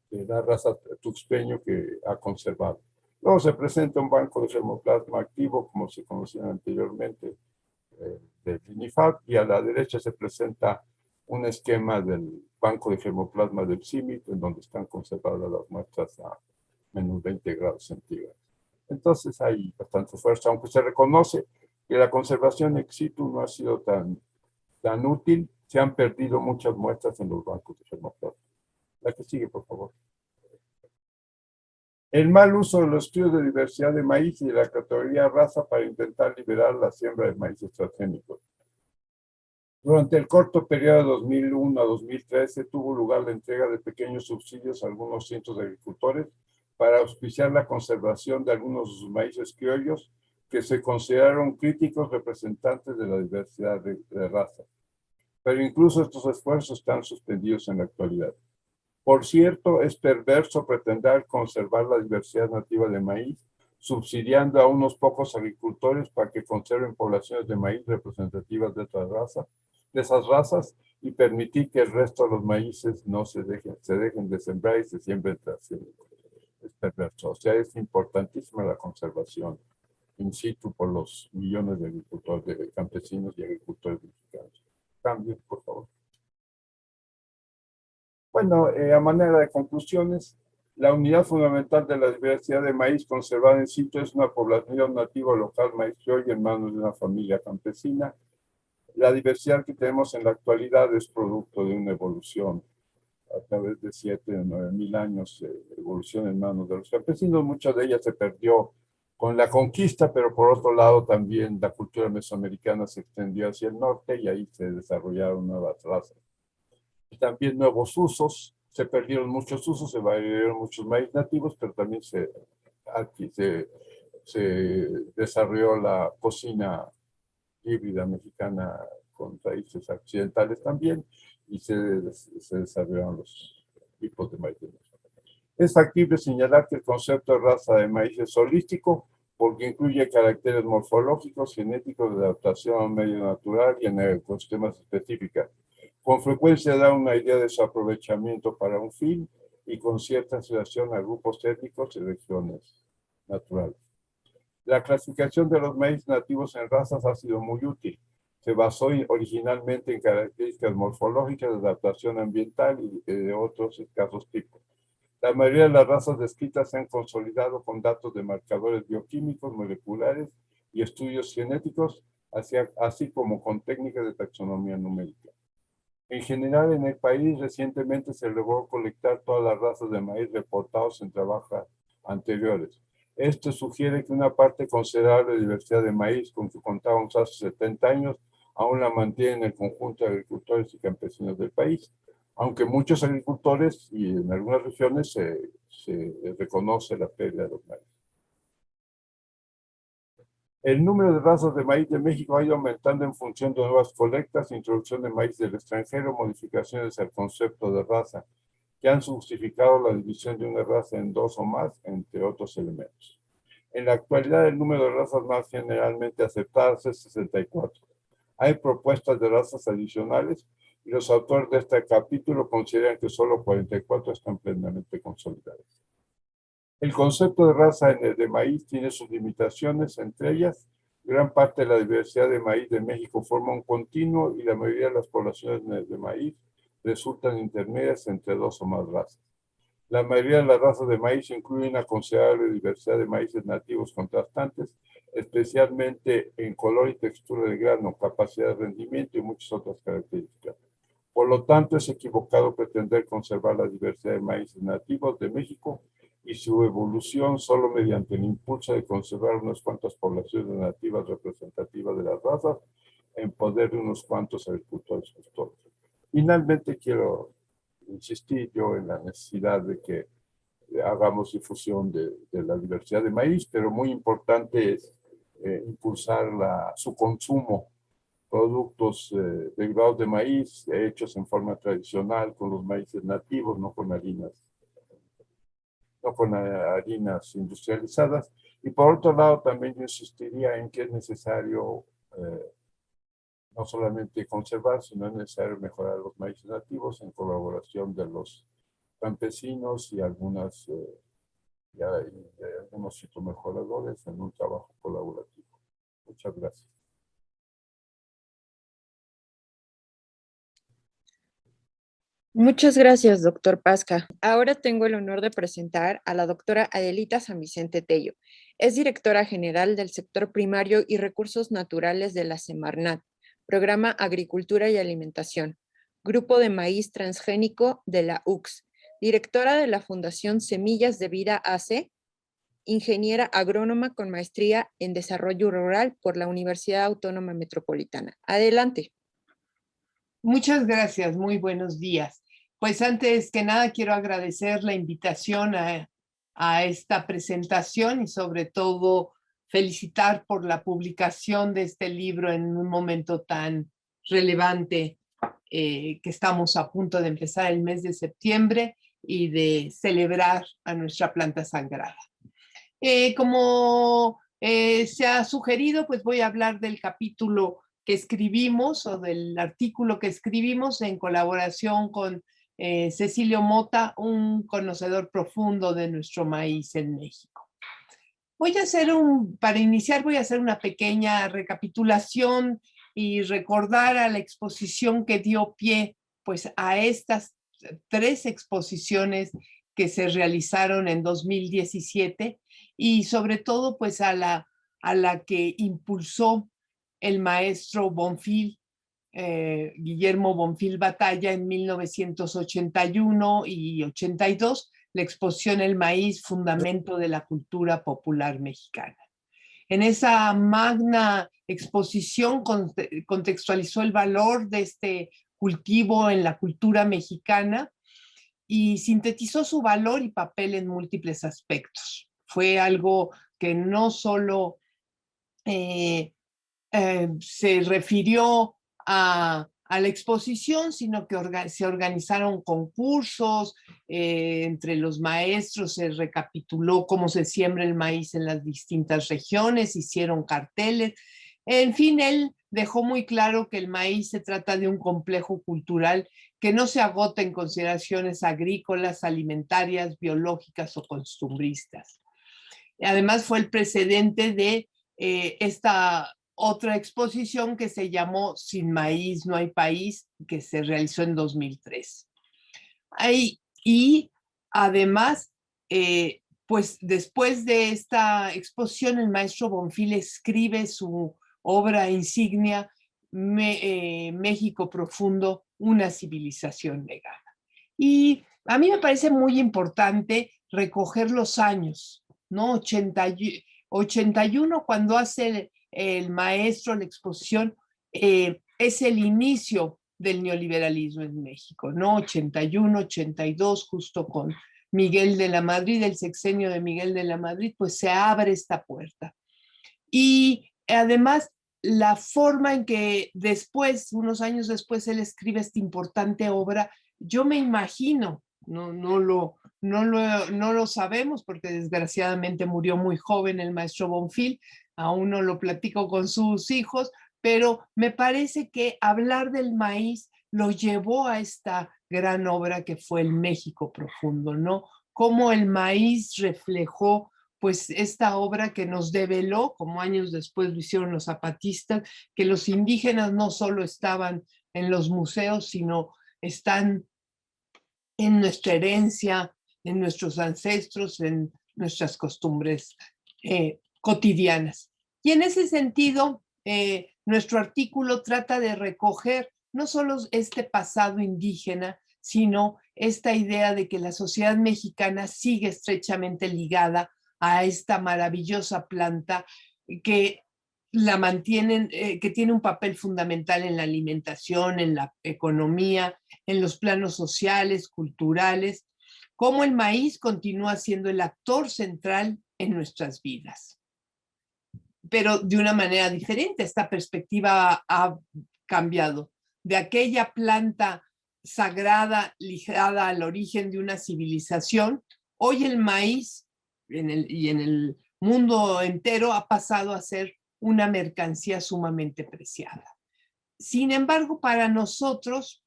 de la raza tuxteño que ha conservado. Luego se presenta un banco de germoplasma activo, como se conocía anteriormente, del INIFAP, y a la derecha se presenta un esquema del banco de germoplasma del CIMIT, en donde están conservadas las muestras a menos 20 grados centígrados. Entonces hay bastante fuerza, aunque se reconoce que la conservación ex situ no ha sido tan útil, se han perdido muchas muestras en los bancos de germoplasma. La que sigue, por favor. El mal uso de los estudios de diversidad de maíz y de la categoría raza para intentar liberar la siembra de maíz transgénico. Durante el corto periodo de 2001 a 2013 tuvo lugar la entrega de pequeños subsidios a algunos cientos de agricultores para auspiciar la conservación de algunos de sus maíces criollos que se consideraron críticos representantes de la diversidad de raza. Pero incluso estos esfuerzos están suspendidos en la actualidad. Por cierto, es perverso pretender conservar la diversidad nativa de maíz, subsidiando a unos pocos agricultores para que conserven poblaciones de maíz representativas de esas razas, y permitir que el resto de los maíces no se dejen de sembrar y se siembren transgénicos. Es perverso. O sea, es importantísima la conservación in situ por los millones de agricultores, de campesinos y agricultores mexicanos. Cambio, por favor. Bueno, a manera de conclusiones, la unidad fundamental de la diversidad de maíz conservada in situ es una población nativa local maíz criollo en manos de una familia campesina. La diversidad que tenemos en la actualidad es producto de una evolución a través de 7 o 9 mil años de evolución en manos de los campesinos. Mucha de ella se perdió con la conquista, pero por otro lado también la cultura mesoamericana se extendió hacia el norte y ahí se desarrollaron nuevas razas. Y también nuevos usos, se perdieron muchos usos, se perdieron muchos maíz nativos, pero también aquí se desarrolló la cocina híbrida mexicana con raíces occidentales también, y se desarrollaron los tipos de maíz. Es factible señalar que el concepto de raza de maíz es holístico porque incluye caracteres morfológicos, genéticos, de adaptación a un medio natural y en ecosistemas específicos. Con frecuencia da una idea de su aprovechamiento para un fin y con cierta asociación a grupos étnicos y regiones naturales. La clasificación de los maíz nativos en razas ha sido muy útil. Se basó originalmente en características morfológicas de adaptación ambiental y de otros escasos tipos. La mayoría de las razas descritas se han consolidado con datos de marcadores bioquímicos, moleculares y estudios genéticos, así como con técnicas de taxonomía numérica. En general, en el país recientemente se logró colectar todas las razas de maíz reportados en trabajos anteriores. Esto sugiere que una parte considerable de diversidad de maíz con que contábamos hace 70 años aún la mantienen el conjunto de agricultores y campesinos del país, aunque muchos agricultores y en algunas regiones se reconoce la pérdida de los maíz. El número de razas de maíz de México ha ido aumentando en función de nuevas colectas, introducción de maíz del extranjero, modificaciones al concepto de raza, que han justificado la división de una raza en dos o más, entre otros elementos. En la actualidad, el número de razas más generalmente aceptadas es 64. Hay propuestas de razas adicionales y los autores de este capítulo consideran que solo 44 están plenamente consolidadas. El concepto de raza de maíz tiene sus limitaciones, entre ellas, gran parte de la diversidad de maíz de México forma un continuo y la mayoría de las poblaciones de maíz resultan intermedias entre dos o más razas. La mayoría de las razas de maíz incluyen una considerable diversidad de maíces nativos contrastantes, especialmente en color y textura del grano, capacidad de rendimiento y muchas otras características. Por lo tanto, es equivocado pretender conservar la diversidad de maíces nativos de México y su evolución solo mediante el impulso de conservar unas cuantas poblaciones nativas representativas de las razas en poder de unos cuantos agricultores gestores. Finalmente, quiero insistir yo en la necesidad de que hagamos difusión de la diversidad de maíz, pero muy importante es impulsar su consumo, productos derivados de maíz hechos en forma tradicional con los maíces nativos, no con harinas industrializadas. Y por otro lado, también yo insistiría en que es necesario no solamente conservar, sino es necesario mejorar los maíces nativos en colaboración de los campesinos y algunos fitomejoradores en un trabajo colaborativo. Muchas gracias. Muchas gracias, doctor Pasca. Ahora tengo el honor de presentar a la doctora Adelita San Vicente Tello. Es directora general del sector primario y recursos naturales de la Semarnat, Programa Agricultura y Alimentación, Grupo de Maíz Transgénico de la UCS, directora de la Fundación Semillas de Vida AC, ingeniera agrónoma con maestría en Desarrollo Rural por la Universidad Autónoma Metropolitana. Adelante. Muchas gracias, muy buenos días. Pues antes que nada quiero agradecer la invitación a esta presentación y sobre todo felicitar por la publicación de este libro en un momento tan relevante que estamos a punto de empezar el mes de septiembre y de celebrar a nuestra planta sagrada. Como se ha sugerido, pues voy a hablar del capítulo que escribimos o del artículo que escribimos en colaboración con Cecilio Mota, un conocedor profundo de nuestro maíz en México. Para iniciar voy a hacer una pequeña recapitulación y recordar a la exposición que dio pie pues a estas 3 exposiciones que se realizaron en 2017 y sobre todo pues a la que impulsó el maestro Bonfil, Guillermo Bonfil Batalla en 1981 y 82, la exposición El maíz, fundamento de la cultura popular mexicana. En esa magna exposición contextualizó el valor de este cultivo en la cultura mexicana y sintetizó su valor y papel en múltiples aspectos. Fue algo que no solo se refirió a la exposición, sino que se organizaron concursos entre los maestros, se recapituló cómo se siembra el maíz en las distintas regiones, hicieron carteles. En fin, él dejó muy claro que el maíz se trata de un complejo cultural que no se agota en consideraciones agrícolas, alimentarias, biológicas o costumbristas. Además, fue el precedente de esta otra exposición que se llamó Sin maíz no hay país, que se realizó en 2003. Y además, pues después de esta exposición, el maestro Bonfil escribe su obra insignia, México Profundo, una civilización negada. Y a mí me parece muy importante recoger los años ¿no? 81 cuando hace el maestro la exposición, es el inicio del neoliberalismo en México, ¿no? 81, 82, justo con Miguel de la Madrid, el sexenio de Miguel de la Madrid, pues se abre esta puerta. Y además, la forma en que después, unos años después, él escribe esta importante obra, yo me imagino, no lo sabemos porque desgraciadamente murió muy joven el maestro Bonfil, aún no lo platico con sus hijos, pero me parece que hablar del maíz lo llevó a esta gran obra que fue el México Profundo, ¿no? Cómo el maíz reflejó pues esta obra que nos develó, como años después lo hicieron los zapatistas, que los indígenas no solo estaban en los museos, sino están en nuestra herencia, en nuestros ancestros, en nuestras costumbres cotidianas. Y en ese sentido, nuestro artículo trata de recoger no solo este pasado indígena, sino esta idea de que la sociedad mexicana sigue estrechamente ligada a esta maravillosa planta que la mantienen, que tiene un papel fundamental en la alimentación, en la economía, en los planos sociales, culturales, cómo el maíz continúa siendo el actor central en nuestras vidas. Pero de una manera diferente, esta perspectiva ha cambiado. De aquella planta sagrada ligada al origen de una civilización, hoy el maíz en el mundo entero ha pasado a ser una mercancía sumamente preciada. Sin embargo, para nosotros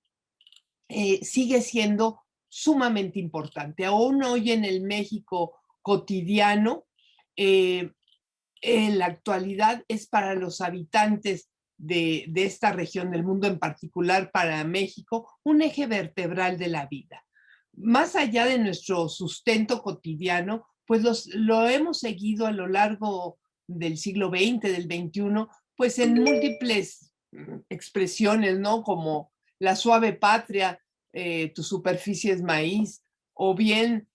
sigue siendo sumamente importante. Aún hoy en el México cotidiano, en la actualidad es para los habitantes de esta región del mundo, en particular para México, un eje vertebral de la vida. Más allá de nuestro sustento cotidiano, pues lo hemos seguido a lo largo del siglo XX, del XXI, pues en múltiples expresiones, ¿no? Como la suave patria, tu superficie es maíz, o bien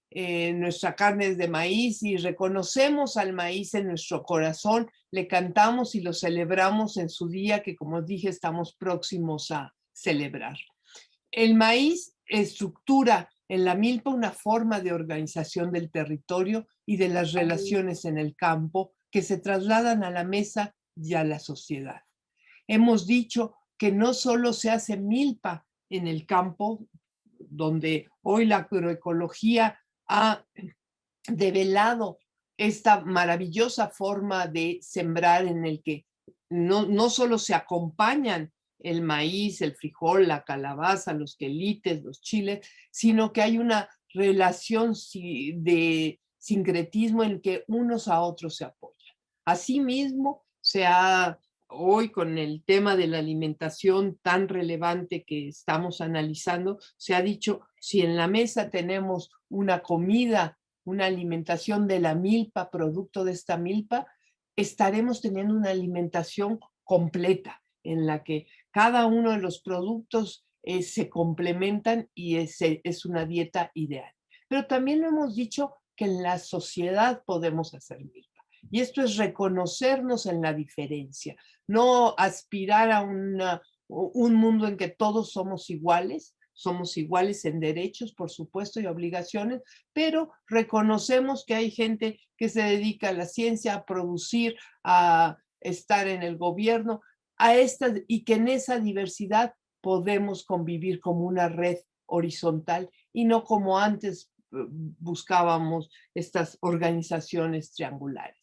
nuestra carne es de maíz y reconocemos al maíz en nuestro corazón, le cantamos y lo celebramos en su día que, como dije, estamos próximos a celebrar. El maíz estructura en la milpa una forma de organización del territorio y de las relaciones en el campo que se trasladan a la mesa y a la sociedad. Hemos dicho que no solo se hace milpa en el campo, donde hoy la agroecología ha develado esta maravillosa forma de sembrar en el que no solo se acompañan el maíz, el frijol, la calabaza, los quelites, los chiles, sino que hay una relación de sincretismo en que unos a otros se apoyan. Asimismo, hoy con el tema de la alimentación tan relevante que estamos analizando, se ha dicho, si en la mesa tenemos una comida, una alimentación de la milpa, producto de esta milpa, estaremos teniendo una alimentación completa en la que cada uno de los productos se complementan y es una dieta ideal. Pero también lo hemos dicho que en la sociedad podemos hacer milpa. Y esto es reconocernos en la diferencia, no aspirar a un mundo en que todos somos iguales en derechos, por supuesto, y obligaciones, pero reconocemos que hay gente que se dedica a la ciencia, a producir, a estar en el gobierno, y que en esa diversidad podemos convivir como una red horizontal y no como antes buscábamos estas organizaciones triangulares.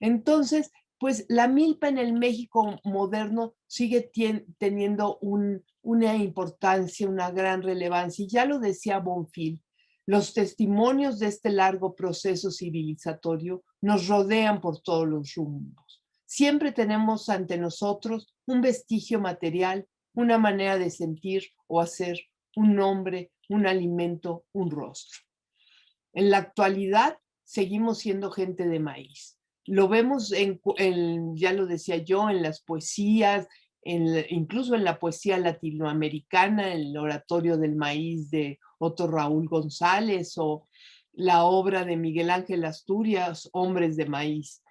Entonces, pues la milpa en el México moderno sigue teniendo una importancia, una gran relevancia. Y ya lo decía Bonfil, los testimonios de este largo proceso civilizatorio nos rodean por todos los rumbos. Siempre tenemos ante nosotros un vestigio material, una manera de sentir o hacer, un nombre, un alimento, un rostro. En la actualidad seguimos siendo gente de maíz. Lo vemos, ya lo decía yo, en las poesías, incluso en la poesía latinoamericana, el oratorio del maíz de Otto Raúl González, o la obra de Miguel Ángel Asturias, Hombres de Maíz,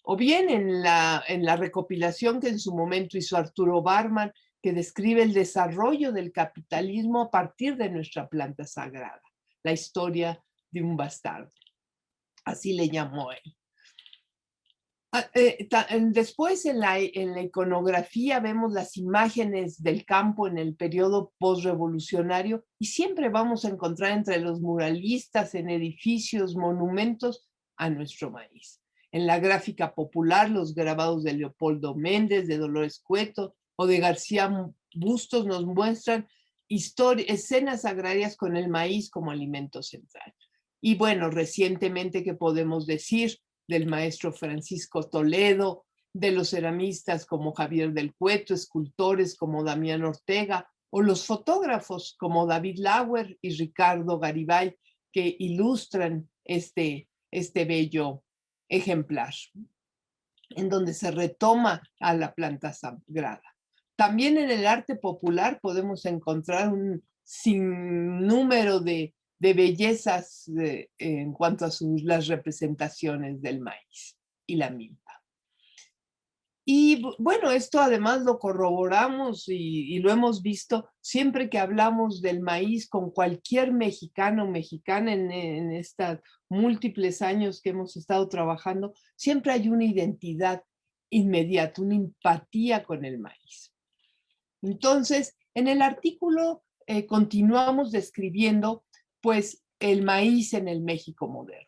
o bien en la recopilación que en su momento hizo Arturo Barman, que describe el desarrollo del capitalismo a partir de nuestra planta sagrada, la historia de un bastardo. Así le llamó él. Después en la iconografía vemos las imágenes del campo en el periodo postrevolucionario y siempre vamos a encontrar entre los muralistas en edificios, monumentos a nuestro maíz. En la gráfica popular, los grabados de Leopoldo Méndez, de Dolores Cueto o de García Bustos nos muestran escenas agrarias con el maíz como alimento central. Y bueno, recientemente, ¿qué podemos decir del maestro Francisco Toledo, de los ceramistas como Javier del Cueto, escultores como Damián Ortega, o los fotógrafos como David Lauer y Ricardo Garibay, que ilustran este bello ejemplar, en donde se retoma a la planta sagrada. También en el arte popular podemos encontrar un sinnúmero de bellezas en cuanto a las representaciones del maíz y la milpa. Y bueno, esto además lo corroboramos y lo hemos visto siempre que hablamos del maíz con cualquier mexicano o mexicana en estos múltiples años que hemos estado trabajando, siempre hay una identidad inmediata, una empatía con el maíz. Entonces, en el artículo continuamos describiendo pues el maíz en el México moderno.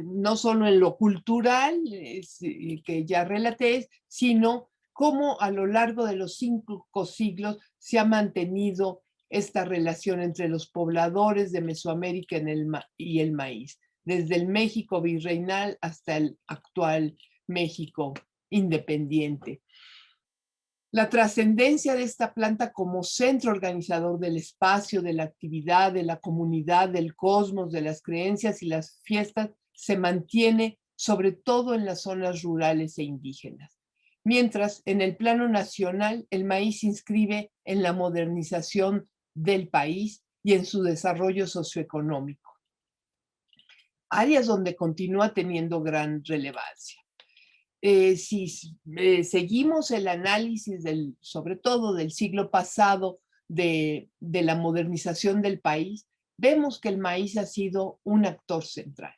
No solo en lo cultural, que ya relaté, sino cómo a lo largo de los 5 siglos se ha mantenido esta relación entre los pobladores de Mesoamérica y el maíz, desde el México virreinal hasta el actual México independiente. La trascendencia de esta planta como centro organizador del espacio, de la actividad, de la comunidad, del cosmos, de las creencias y las fiestas se mantiene sobre todo en las zonas rurales e indígenas. Mientras en el plano nacional el maíz se inscribe en la modernización del país y en su desarrollo socioeconómico, áreas donde continúa teniendo gran relevancia. Si seguimos el análisis sobre todo del siglo pasado de la modernización del país, vemos que el maíz ha sido un actor central.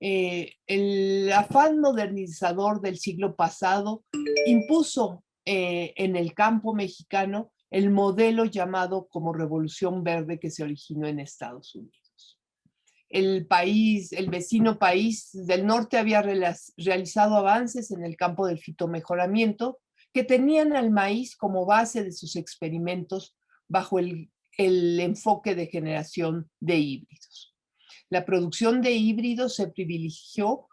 El afán modernizador del siglo pasado impuso en el campo mexicano el modelo llamado como Revolución Verde que se originó en Estados Unidos. El vecino país del norte había realizado avances en el campo del fitomejoramiento que tenían al maíz como base de sus experimentos bajo el enfoque de generación de híbridos. La producción de híbridos se privilegió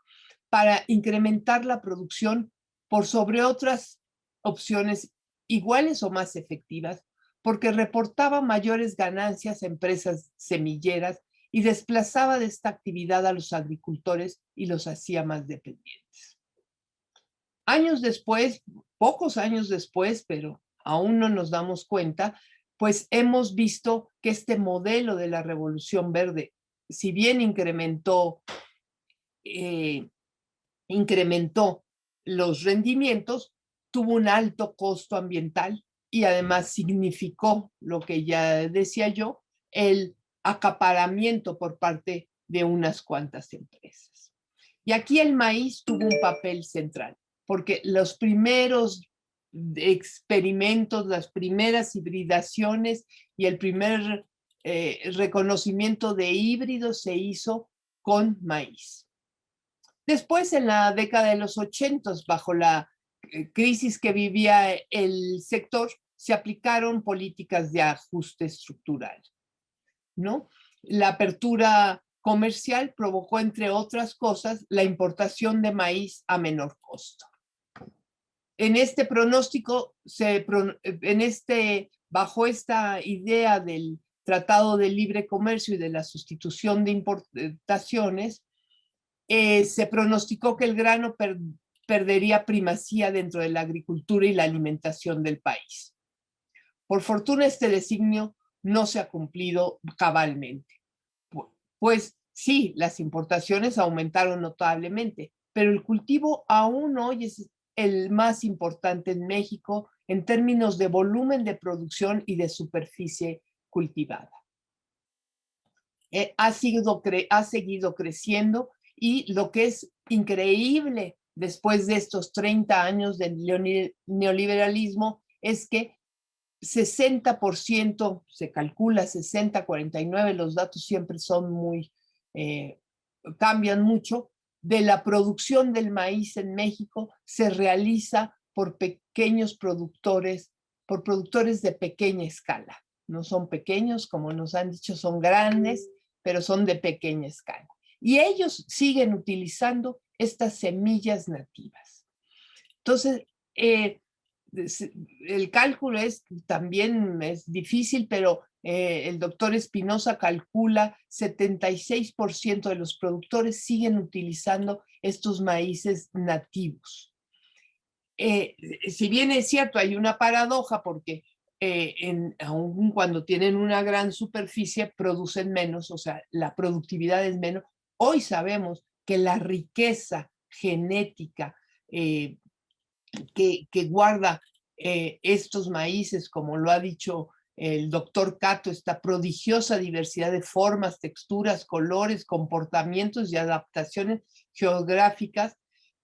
para incrementar la producción por sobre otras opciones iguales o más efectivas, porque reportaba mayores ganancias a empresas semilleras y desplazaba de esta actividad a los agricultores y los hacía más dependientes. Años después, pocos años después, pero aún no nos damos cuenta, pues hemos visto que este modelo de la Revolución Verde, si bien incrementó los rendimientos, tuvo un alto costo ambiental y además significó, lo que ya decía yo, el acaparamiento por parte de unas cuantas empresas. Y aquí el maíz tuvo un papel central, porque los primeros experimentos, las primeras hibridaciones y el primer reconocimiento de híbridos se hizo con maíz. Después, en la década de los 80, bajo la crisis que vivía el sector, se aplicaron políticas de ajuste estructural, ¿no? La apertura comercial provocó, entre otras cosas, la importación de maíz a menor costo. En este pronóstico, bajo esta idea del Tratado de Libre Comercio y de la sustitución de importaciones, se pronosticó que el grano perdería primacía dentro de la agricultura y la alimentación del país. Por fortuna, este designio no se ha cumplido cabalmente. Pues sí, las importaciones aumentaron notablemente, pero el cultivo aún hoy es el más importante en México en términos de volumen de producción y de superficie cultivada. Ha seguido creciendo, y lo que es increíble después de estos 30 años del neoliberalismo es que 60%, se calcula 60, 49, los datos siempre son muy, cambian mucho, de la producción del maíz en México se realiza por pequeños productores, por productores de pequeña escala. No son pequeños, como nos han dicho, son grandes, pero son de pequeña escala. Y ellos siguen utilizando estas semillas nativas. Entonces, el cálculo también es difícil, pero el doctor Espinosa calcula 76% de los productores siguen utilizando estos maíces nativos. Si bien es cierto, hay una paradoja porque aun cuando tienen una gran superficie, producen menos, o sea, la productividad es menos. Hoy sabemos que la riqueza genética que guarda estos maíces, como lo ha dicho el doctor Cato, esta prodigiosa diversidad de formas, texturas, colores, comportamientos y adaptaciones geográficas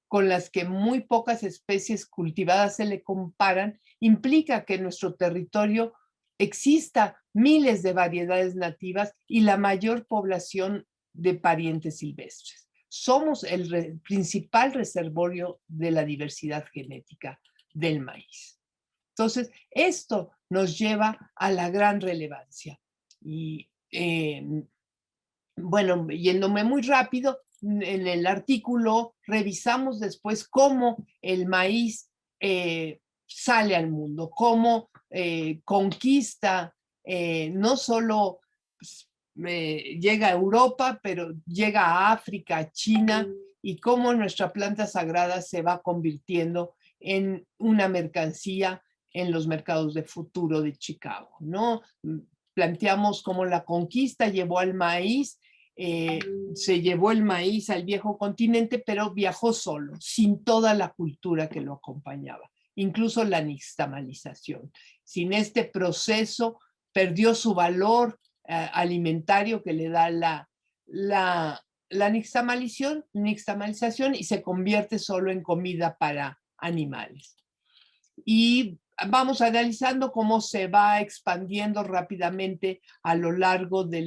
con las que muy pocas especies cultivadas se le comparan, implica que en nuestro territorio exista miles de variedades nativas y la mayor población de parientes silvestres. Somos el principal reservorio de la diversidad genética del maíz. Entonces, esto nos lleva a la gran relevancia. Y bueno, yéndome muy rápido, en el artículo revisamos después cómo el maíz sale al mundo, cómo conquista no solo llega a Europa, pero llega a África, a China, y cómo nuestra planta sagrada se va convirtiendo en una mercancía en los mercados de futuro de Chicago, ¿no? Planteamos cómo la conquista llevó al maíz, se llevó el maíz al viejo continente, pero viajó solo, sin toda la cultura que lo acompañaba, incluso la nixtamalización. Sin este proceso, perdió su valor alimentario que le da la nixtamalización y se convierte solo en comida para animales. Y vamos analizando cómo se va expandiendo rápidamente a lo largo de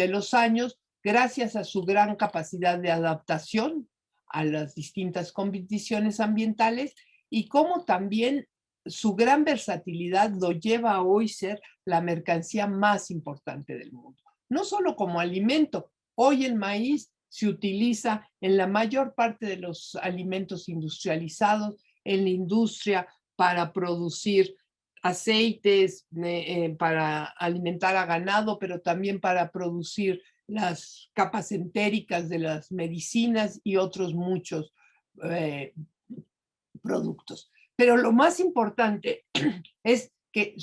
los años, gracias a su gran capacidad de adaptación a las distintas condiciones ambientales, y cómo también su gran versatilidad lo lleva a hoy ser la mercancía más importante del mundo. No solo como alimento, hoy el maíz se utiliza en la mayor parte de los alimentos industrializados, en la industria, para producir aceites, para alimentar a ganado, pero también para producir las capas entéricas de las medicinas y otros muchos productos. Pero lo más importante es que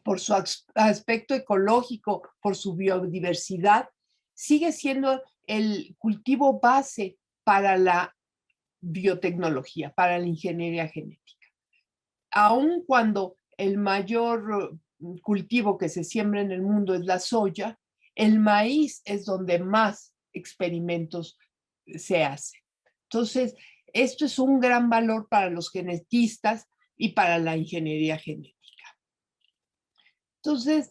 por su aspecto ecológico, por su biodiversidad, sigue siendo el cultivo base para la biotecnología, para la ingeniería genética. Aun cuando el mayor cultivo que se siembra en el mundo es la soya, el maíz es donde más experimentos se hacen. Entonces, esto es un gran valor para los genetistas y para la ingeniería genética. Entonces,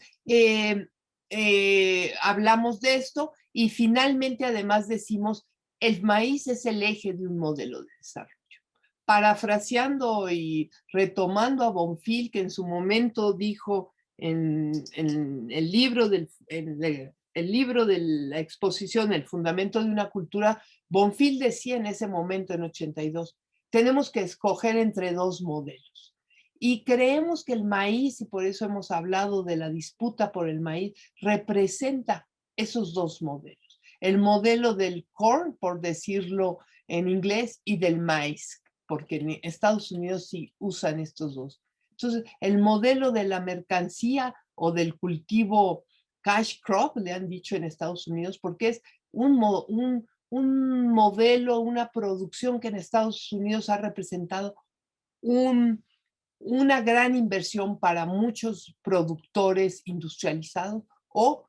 hablamos de esto y finalmente además decimos, el maíz es el eje de un modelo de desarrollo. Parafraseando y retomando a Bonfil, que en su momento dijo en el libro de la exposición El fundamento de una cultura, Bonfil decía en ese momento, en 82, tenemos que escoger entre dos modelos. Y creemos que el maíz, y por eso hemos hablado de la disputa por el maíz, representa esos dos modelos. El modelo del corn, por decirlo en inglés, y del maíz, porque en Estados Unidos sí usan estos dos. Entonces, el modelo de la mercancía o del cultivo cash crop, le han dicho en Estados Unidos, porque es un modelo, una producción que en Estados Unidos ha representado una gran inversión para muchos productores industrializados, o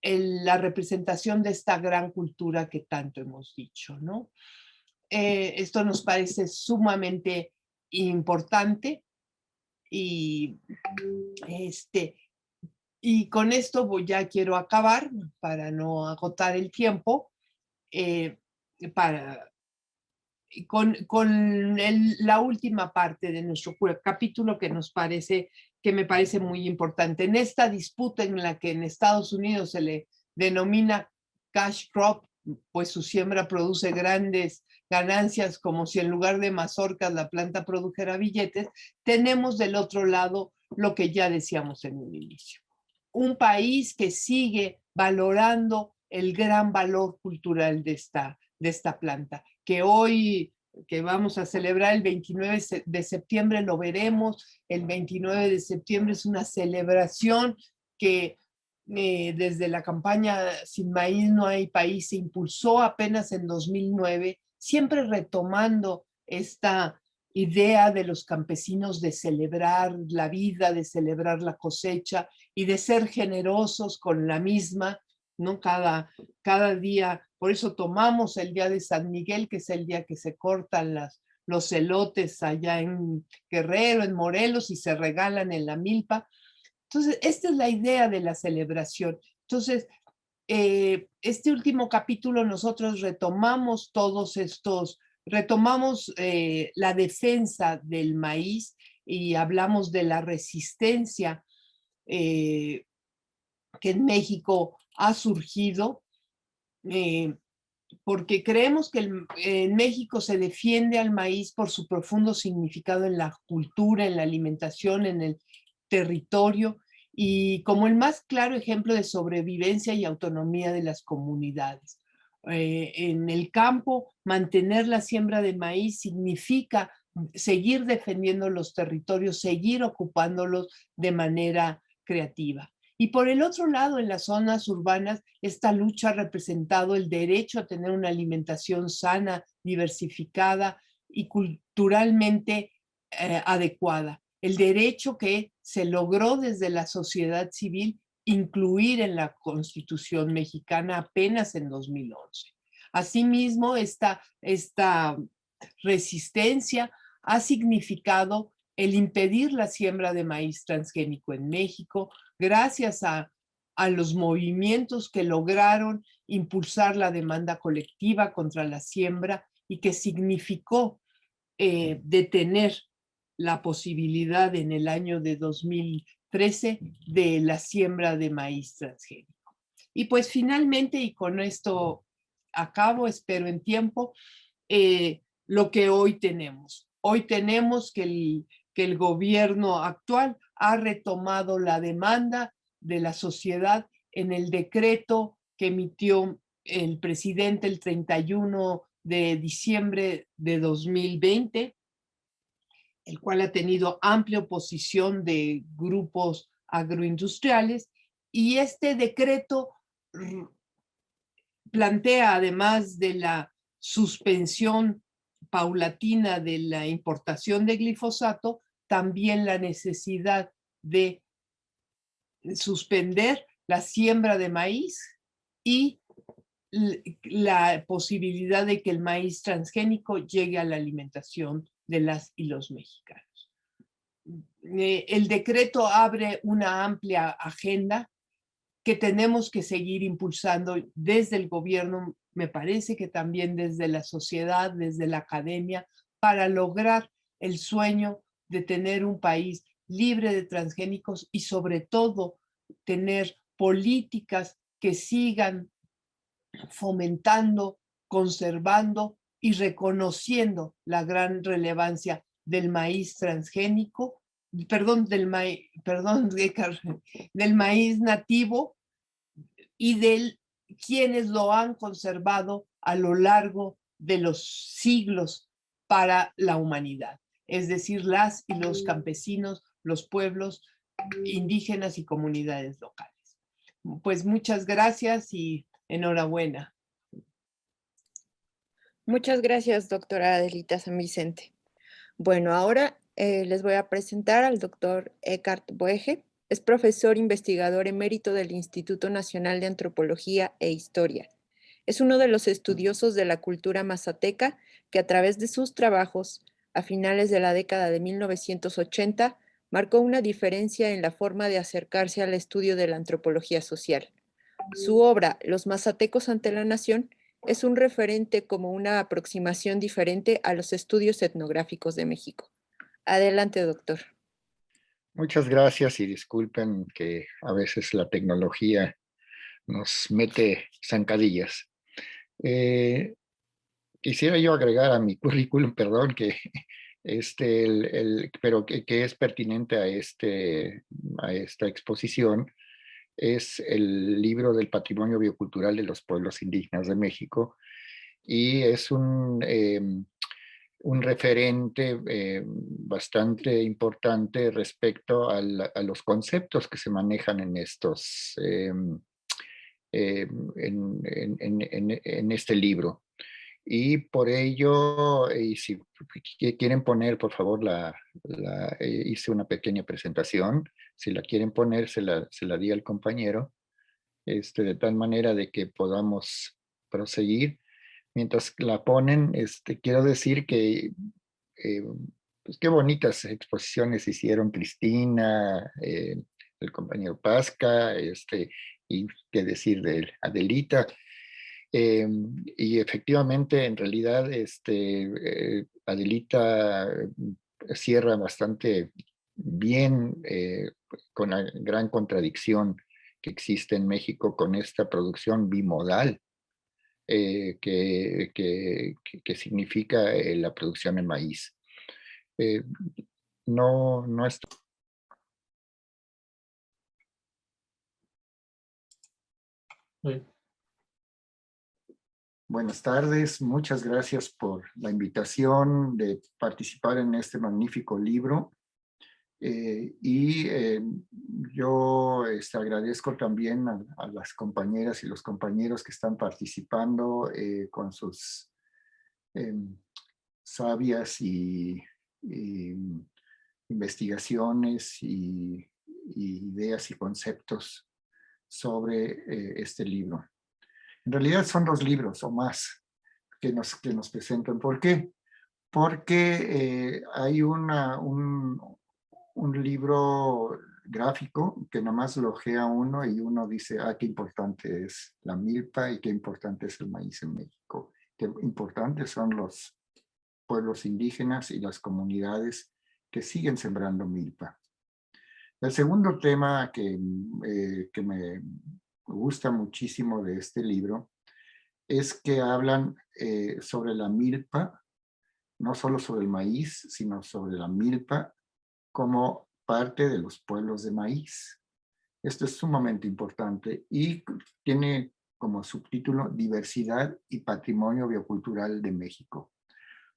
la representación de esta gran cultura que tanto hemos dicho, ¿no? Esto nos parece sumamente importante y con esto ya quiero acabar para no agotar el tiempo, con la última parte de nuestro capítulo que me parece muy importante. En esta disputa en la que en Estados Unidos se le denomina cash crop, pues su siembra produce grandes ganancias, como si en lugar de mazorcas la planta produjera billetes, tenemos del otro lado lo que ya decíamos en un inicio. Un país que sigue valorando el gran valor cultural de esta planta, que hoy, que vamos a celebrar el 29 de septiembre, lo veremos. El 29 de septiembre es una celebración que desde la campaña Sin Maíz No Hay País se impulsó apenas en 2009, siempre retomando esta idea de los campesinos de celebrar la vida, de celebrar la cosecha y de ser generosos con la misma, ¿no? Cada día. Por eso tomamos el día de San Miguel, que es el día que se cortan los elotes allá en Guerrero, en Morelos, y se regalan en la milpa. Entonces, esta es la idea de la celebración. Entonces, este último capítulo nosotros retomamos la defensa del maíz y hablamos de la resistencia que en México ha surgido, porque creemos que en México se defiende al maíz por su profundo significado en la cultura, en la alimentación, en el territorio, y como el más claro ejemplo de sobrevivencia y autonomía de las comunidades. En el campo, mantener la siembra de maíz significa seguir defendiendo los territorios, seguir ocupándolos de manera creativa. Y por el otro lado, en las zonas urbanas, esta lucha ha representado el derecho a tener una alimentación sana, diversificada y culturalmente adecuada. El derecho que se logró desde la sociedad civil incluir en la Constitución mexicana apenas en 2011. Asimismo, esta resistencia ha significado el impedir la siembra de maíz transgénico en México, gracias a los movimientos que lograron impulsar la demanda colectiva contra la siembra y que significó detener la posibilidad en el año de 2013 de la siembra de maíz transgénico. Y pues finalmente, y con esto acabo, espero en tiempo, lo que hoy tenemos. Hoy tenemos que el gobierno actual ha retomado la demanda de la sociedad en el decreto que emitió el presidente el 31 de diciembre de 2020, el cual ha tenido amplia oposición de grupos agroindustriales, y este decreto plantea, además de la suspensión paulatina de la importación de glifosato, también la necesidad de suspender la siembra de maíz y la posibilidad de que el maíz transgénico llegue a la alimentación de las y los mexicanos. El decreto abre una amplia agenda que tenemos que seguir impulsando desde el gobierno, me parece que también desde la sociedad, desde la academia, para lograr el sueño de tener un país libre de transgénicos y sobre todo tener políticas que sigan fomentando, conservando y reconociendo la gran relevancia del maíz transgénico, del maíz nativo y de quienes lo han conservado a lo largo de los siglos para la humanidad, es decir, las y los campesinos, los pueblos indígenas y comunidades locales. pues muchas gracias y enhorabuena. Muchas gracias, doctora Adelita San Vicente. Bueno, ahora les voy a presentar al doctor Eckhart Boege. Es profesor investigador emérito del Instituto Nacional de Antropología e Historia. Es uno de los estudiosos de la cultura mazateca que a través de sus trabajos, a finales de la década de 1980, marcó una diferencia en la forma de acercarse al estudio de la antropología social. Su obra, Los mazatecos ante la nación, es un referente como una aproximación diferente a los estudios etnográficos de México. Adelante, doctor. Muchas gracias y disculpen que a veces la tecnología nos mete zancadillas. Quisiera yo agregar a mi currículum, perdón, que pero que es pertinente a esta exposición, es el libro del Patrimonio Biocultural de los Pueblos Indígenas de México, y es un referente bastante importante respecto a los conceptos que se manejan en estos, en este libro. Y por ello, y si quieren poner, por favor, hice una pequeña presentación. Si la quieren poner, se la di al compañero, de tal manera de que podamos proseguir. Mientras la ponen, quiero decir que pues qué bonitas exposiciones hicieron Cristina, el compañero Pasca, y qué decir de Adelita. Y efectivamente, en realidad, Adelita cierra bastante bien con la gran contradicción que existe en México con esta producción bimodal que significa la producción en maíz. No es... Sí. Buenas tardes, muchas gracias por la invitación de participar en este magnífico libro. Yo agradezco también a las compañeras y los compañeros que están participando con sus sabias y investigaciones y ideas y conceptos sobre este libro. En realidad son 2 libros o más que nos presentan. ¿Por qué? Porque hay un libro gráfico que nomás lo ojea uno y uno dice, qué importante es la milpa y qué importante es el maíz en México. Qué importantes son los pueblos indígenas y las comunidades que siguen sembrando milpa. El segundo tema que me gusta muchísimo de este libro es que hablan sobre la milpa, no solo sobre el maíz, sino sobre la milpa como parte de los pueblos de maíz. Esto es sumamente importante y tiene como subtítulo Diversidad y Patrimonio Biocultural de México.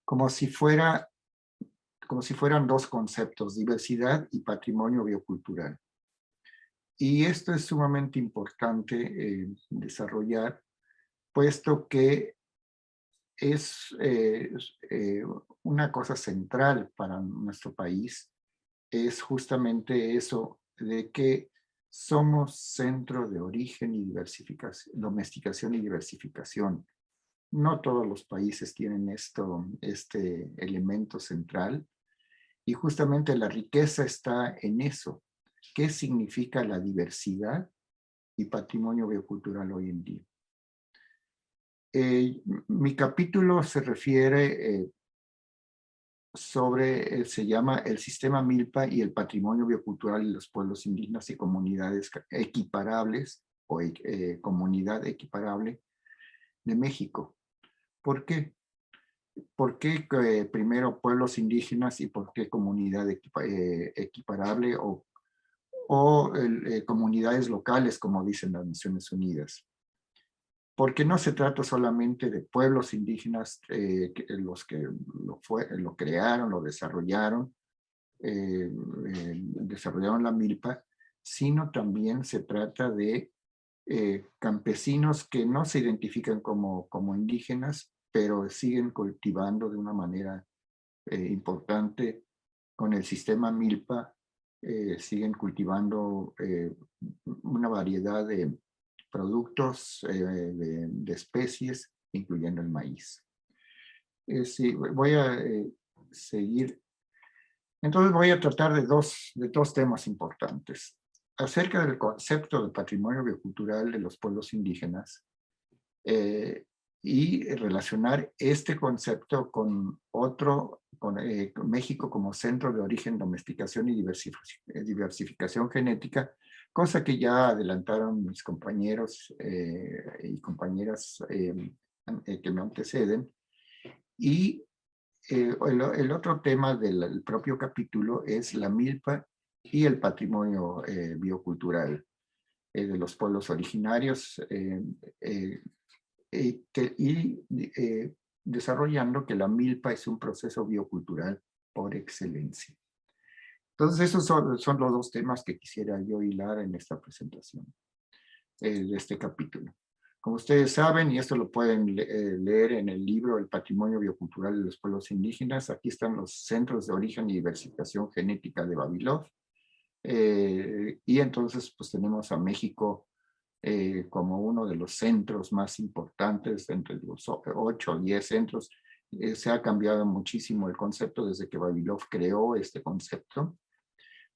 Como si fueran 2 conceptos, diversidad y patrimonio biocultural. Y esto es sumamente importante desarrollar, puesto que es una cosa central para nuestro país, es justamente eso de que somos centro de origen y diversificación, domesticación y diversificación. No todos los países tienen este elemento central, y justamente la riqueza está en eso. ¿Qué significa la diversidad y patrimonio biocultural hoy en día? Mi capítulo se refiere se llama El sistema Milpa y el patrimonio biocultural de los pueblos indígenas y comunidades equiparables o comunidad equiparable de México. ¿Por qué? ¿Por qué primero pueblos indígenas y por qué comunidad equiparable o comunidades locales, como dicen las Naciones Unidas? Porque no se trata solamente de pueblos indígenas, los que lo crearon, lo desarrollaron, desarrollaron la milpa, sino también se trata de campesinos que no se identifican como indígenas, pero siguen cultivando de una manera importante con el sistema Milpa, siguen cultivando una variedad de productos, de especies, incluyendo el maíz. Sí, voy a seguir. Entonces voy a tratar de dos temas importantes. Acerca del concepto de patrimonio biocultural de los pueblos indígenas, y relacionar este concepto con otro, con México como centro de origen, domesticación y diversificación genética, cosa que ya adelantaron mis compañeros y compañeras que me anteceden. Y el otro tema del propio capítulo es la milpa y el patrimonio biocultural de los pueblos originarios, desarrollando que la milpa es un proceso biocultural por excelencia. Entonces esos son los dos temas que quisiera yo hilar en esta presentación de este capítulo. Como ustedes saben, y esto lo pueden leer en el libro El patrimonio biocultural de los pueblos indígenas, aquí están los centros de origen y diversificación genética de Vavilov, y entonces pues tenemos a México como uno de los centros más importantes, entre los 8 o 10 centros. Se ha cambiado muchísimo el concepto desde que Vavilov creó este concepto,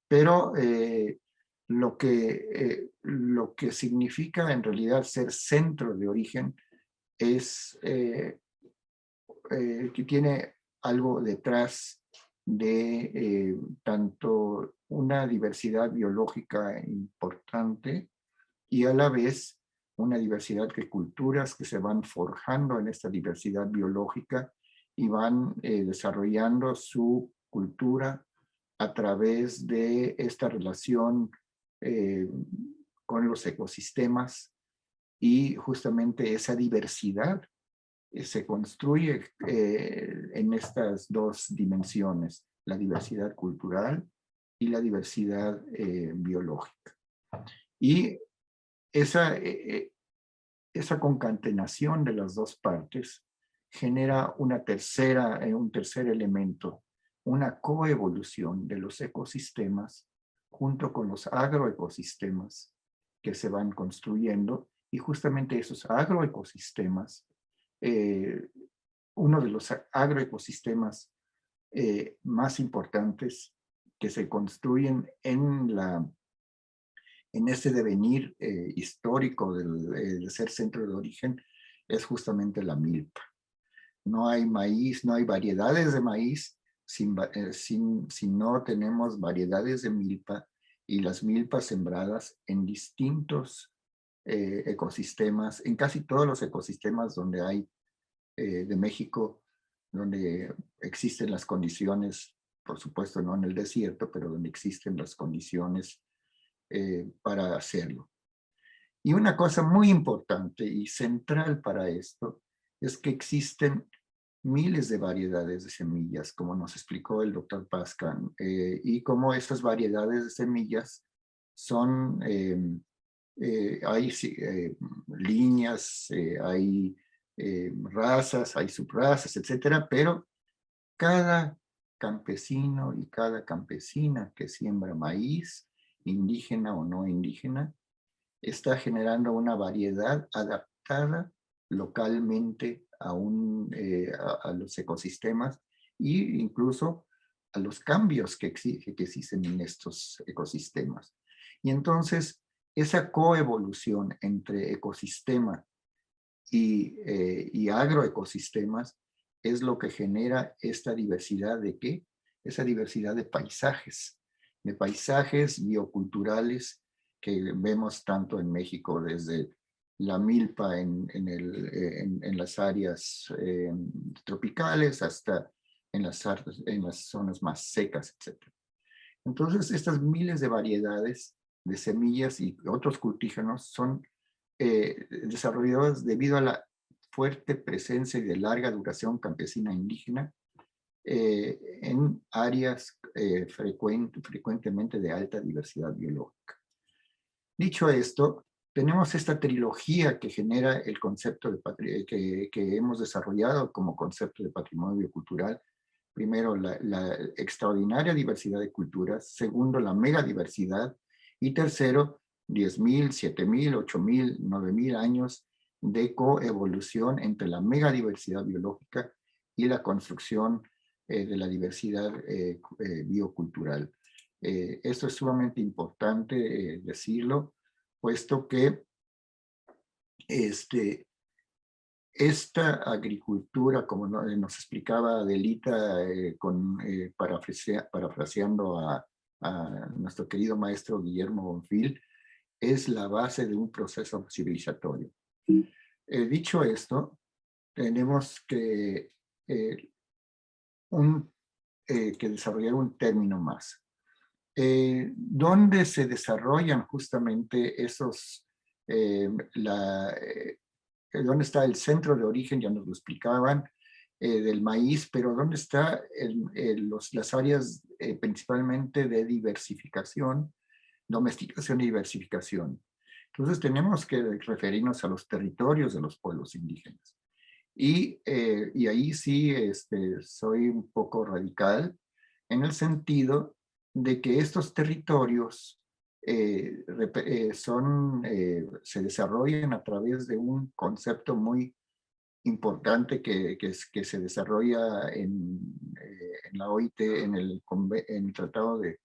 pero lo que significa en realidad ser centro de origen es que tiene algo detrás de tanto una diversidad biológica importante y a la vez una diversidad de culturas que se van forjando en esta diversidad biológica y van desarrollando su cultura a través de esta relación con los ecosistemas, y justamente esa diversidad se construye en estas dos dimensiones, la diversidad cultural y la diversidad biológica. Y esa concatenación de las dos partes genera un tercer elemento, una coevolución de los ecosistemas junto con los agroecosistemas que se van construyendo, y justamente esos agroecosistemas, uno de los agroecosistemas más importantes que se construyen en este devenir histórico de ser centro de origen es justamente la milpa. No hay maíz, no hay variedades de maíz si no tenemos variedades de milpa, y las milpas sembradas en distintos ecosistemas, en casi todos los ecosistemas donde hay de México, donde existen las condiciones, por supuesto no en el desierto, pero donde existen las condiciones para hacerlo. Y una cosa muy importante y central para esto es que existen miles de variedades de semillas, como nos explicó el doctor Pascan, y como esas variedades de semillas son, hay líneas, hay razas, hay subrazas, etcétera, pero cada campesino y cada campesina que siembra maíz, indígena o no indígena, está generando una variedad adaptada localmente a los ecosistemas e incluso a los cambios que existen en estos ecosistemas. Y entonces, esa coevolución entre ecosistema y agroecosistemas es lo que genera esta diversidad de ¿qué? Esa diversidad de paisajes bioculturales que vemos tanto en México, desde la milpa en las áreas tropicales hasta en las zonas más secas, etc. Entonces, estas miles de variedades de semillas y otros cultígenos son desarrolladas debido a la fuerte presencia y de larga duración campesina indígena en áreas frecuentemente de alta diversidad biológica. Dicho esto, tenemos esta trilogía que genera el concepto de que hemos desarrollado como concepto de patrimonio biocultural. Primero, la extraordinaria diversidad de culturas. Segundo, la megadiversidad. Y tercero, 10.000, 7.000, 8.000, 9.000 años de coevolución entre la megadiversidad biológica y la construcción de la diversidad biocultural. Esto es sumamente importante decirlo, puesto que esta agricultura, como nos explicaba Adelita, parafraseando a nuestro querido maestro Guillermo Bonfil, es la base de un proceso civilizatorio. Dicho esto, tenemos que desarrollar un término más. ¿Dónde se desarrollan justamente esos, dónde está el centro de origen? Ya nos lo explicaban, del maíz, pero ¿dónde están las áreas principalmente de diversificación, domesticación y diversificación? Entonces tenemos que referirnos a los territorios de los pueblos indígenas. Y ahí sí soy un poco radical en el sentido de que estos territorios se desarrollan a través de un concepto muy importante que se desarrolla en la OIT, en el Tratado de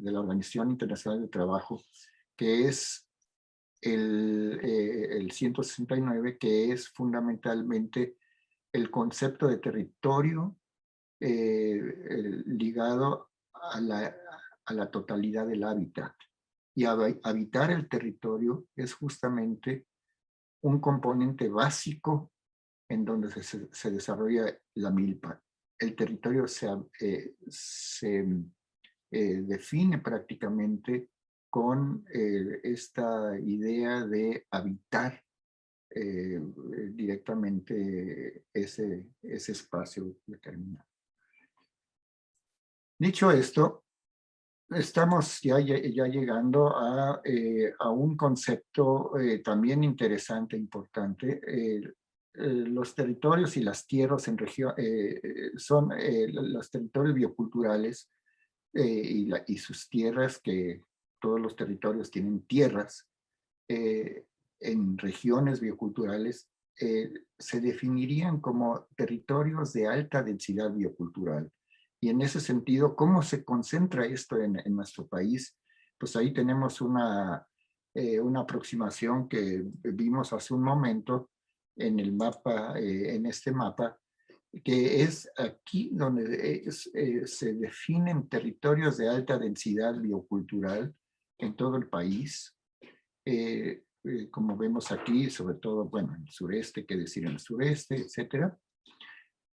la Organización Internacional del Trabajo, que es el 169, que es fundamentalmente el concepto de territorio ligado a la totalidad del hábitat. Y habitar el territorio es justamente un componente básico en donde se desarrolla la milpa. El territorio se define prácticamente con esta idea de habitar directamente ese espacio determinado. Dicho esto, estamos ya llegando a un concepto también interesante, importante. Los territorios y las tierras en región son los territorios bioculturales y sus tierras, que todos los territorios tienen tierras en regiones bioculturales, se definirían como territorios de alta densidad biocultural. Y en ese sentido, ¿cómo se concentra esto en nuestro país? Pues ahí tenemos una aproximación que vimos hace un momento en el mapa, en este mapa, que es aquí donde se definen territorios de alta densidad biocultural en todo el país. Como vemos aquí, sobre todo, bueno, en el sureste, qué decir en el sureste, etcétera.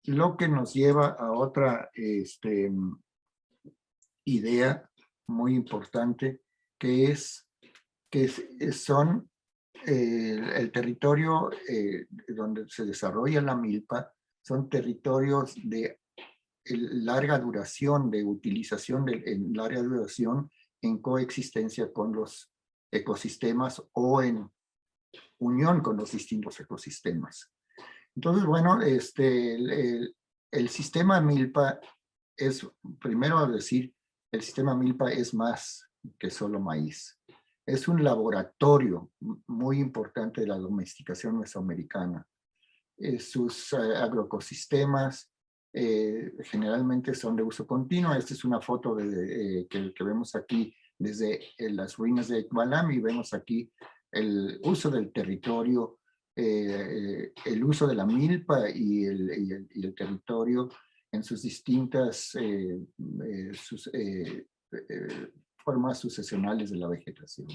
Lo que nos lleva a otra idea muy importante, que son el territorio donde se desarrolla la milpa, son territorios de larga duración, de utilización en larga duración, en coexistencia con los ecosistemas o en unión con los distintos ecosistemas. Entonces, bueno, el sistema milpa es, primero a decir, el sistema milpa es más que solo maíz. Es un laboratorio muy importante de la domesticación mesoamericana. Sus agroecosistemas generalmente son de uso continuo. Esta es una foto que vemos aquí desde las ruinas de Ekbalam, y vemos aquí el uso del territorio, el uso de la milpa y el territorio en sus distintas formas sucesionales de la vegetación.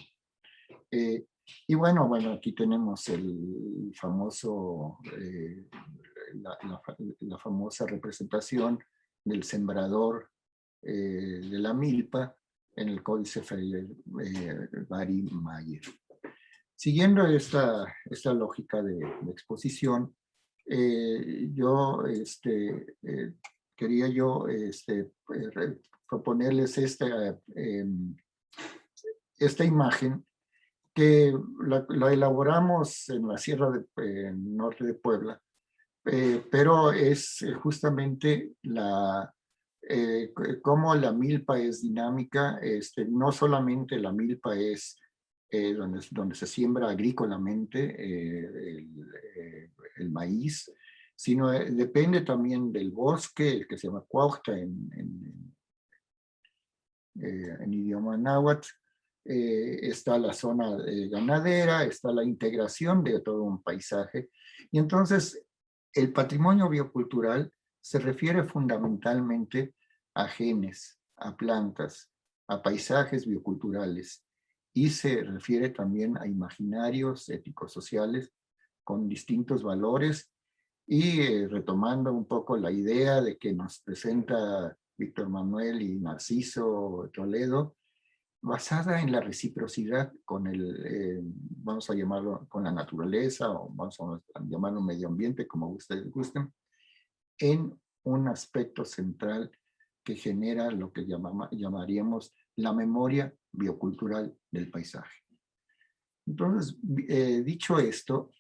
Y bueno, aquí tenemos el famoso, la famosa representación del sembrador de la milpa en el Códice Bari-Mayer. Siguiendo esta lógica de exposición, quería proponerles esta imagen que la elaboramos en la Sierra Norte de Puebla, pero es justamente cómo la milpa es dinámica. No solamente la milpa es donde se siembra agrícolamente el maíz, sino depende también del bosque, el que se llama cuauhta en idioma náhuatl. Está la zona ganadera, está la integración de todo un paisaje. Y entonces el patrimonio biocultural se refiere fundamentalmente a genes, a plantas, a paisajes bioculturales, y se refiere también a imaginarios éticos sociales con distintos valores. Y retomando un poco la idea de que nos presenta Víctor Manuel y Narciso Toledo, basada en la reciprocidad con vamos a llamarlo, con la naturaleza, o vamos a llamarlo medio ambiente, como ustedes gusten, en un aspecto central que genera lo que llamaríamos la memoria biocultural del paisaje. Entonces, dicho esto,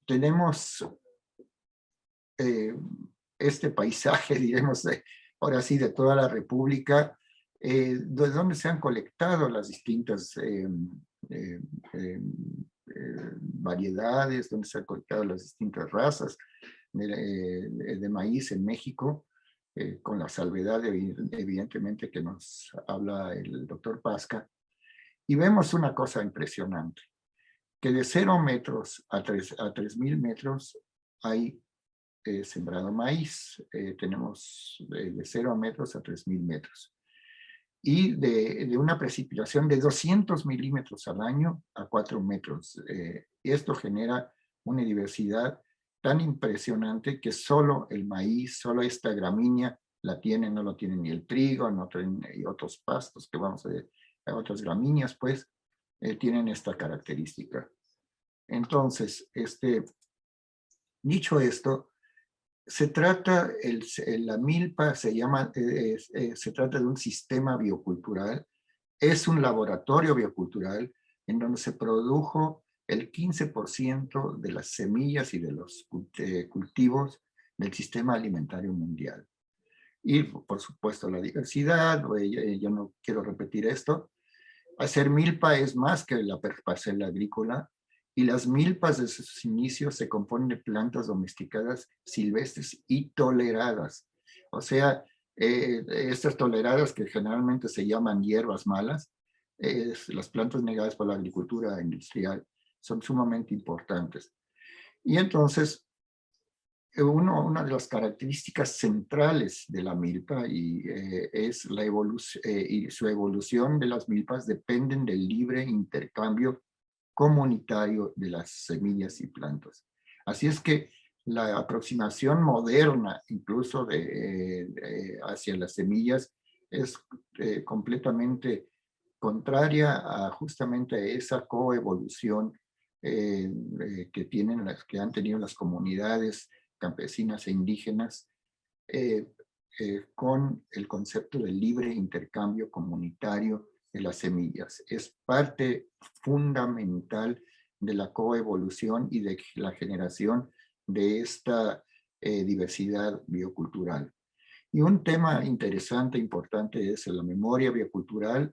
tenemos este paisaje, diremos, ahora sí, de toda la República, de donde se han colectado las distintas variedades, donde se han colectado las distintas razas de maíz en México, con la salvedad, evidentemente, que nos habla el doctor Pasca. Y vemos una cosa impresionante, que de 0 metros a 3.000 metros hay sembrado maíz. Tenemos de 0 metros a 3.000 metros. Y de una precipitación de 200 milímetros al año a 4 metros. Esto genera una diversidad tan impresionante que solo el maíz, solo esta gramínea la tiene, no lo tiene ni el trigo, no tienen otros pastos que vamos a ver, otras gramíneas, pues, tienen esta característica. Entonces, dicho esto, se trata, la milpa se trata de un sistema biocultural, es un laboratorio biocultural en donde se produjo el 15% de las semillas y de los cultivos del sistema alimentario mundial. Y por supuesto la diversidad, yo no quiero repetir esto. Hacer milpa es más que la parcela agrícola, y las milpas desde sus inicios se componen de plantas domesticadas silvestres y toleradas. O sea, estas toleradas, que generalmente se llaman hierbas malas, las plantas negadas por la agricultura industrial, son sumamente importantes. Y entonces, una de las características centrales de la milpa es la evolución, y su evolución de las milpas dependen del libre intercambio comunitario de las semillas y plantas. Así es que la aproximación moderna, incluso hacia las semillas, es completamente contraria a justamente esa coevolución que han tenido las comunidades campesinas e indígenas con el concepto del libre intercambio comunitario de las semillas. Es parte fundamental de la coevolución y de la generación de esta diversidad biocultural. Y un tema interesante, importante, es la memoria biocultural.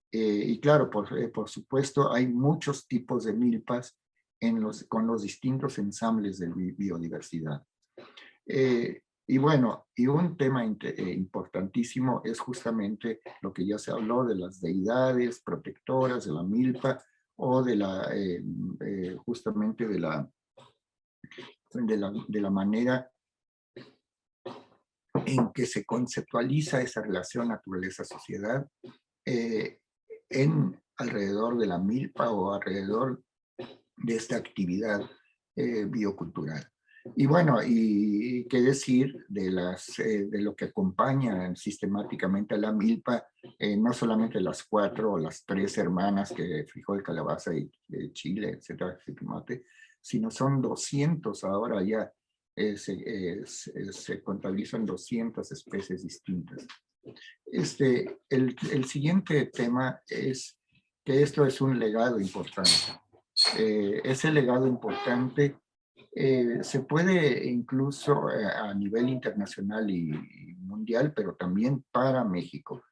Y claro, por supuesto, hay muchos tipos de milpas con los distintos ensambles de biodiversidad. Y bueno, y un tema importantísimo es justamente lo que ya se habló de las deidades protectoras de la milpa, o de justamente de la manera en que se conceptualiza esa relación naturaleza-sociedad alrededor de la milpa, o alrededor de esta actividad biocultural. Y bueno, y qué decir de lo que acompaña sistemáticamente a la milpa, no solamente las 4 o las 3 hermanas, que frijol, calabaza y chile, etcétera, jitomate, sino son 200 ahora ya, se contabilizan 200 especies distintas El siguiente tema es que esto es un legado importante. Ese legado importante se puede incluso a nivel internacional y mundial, pero también para México.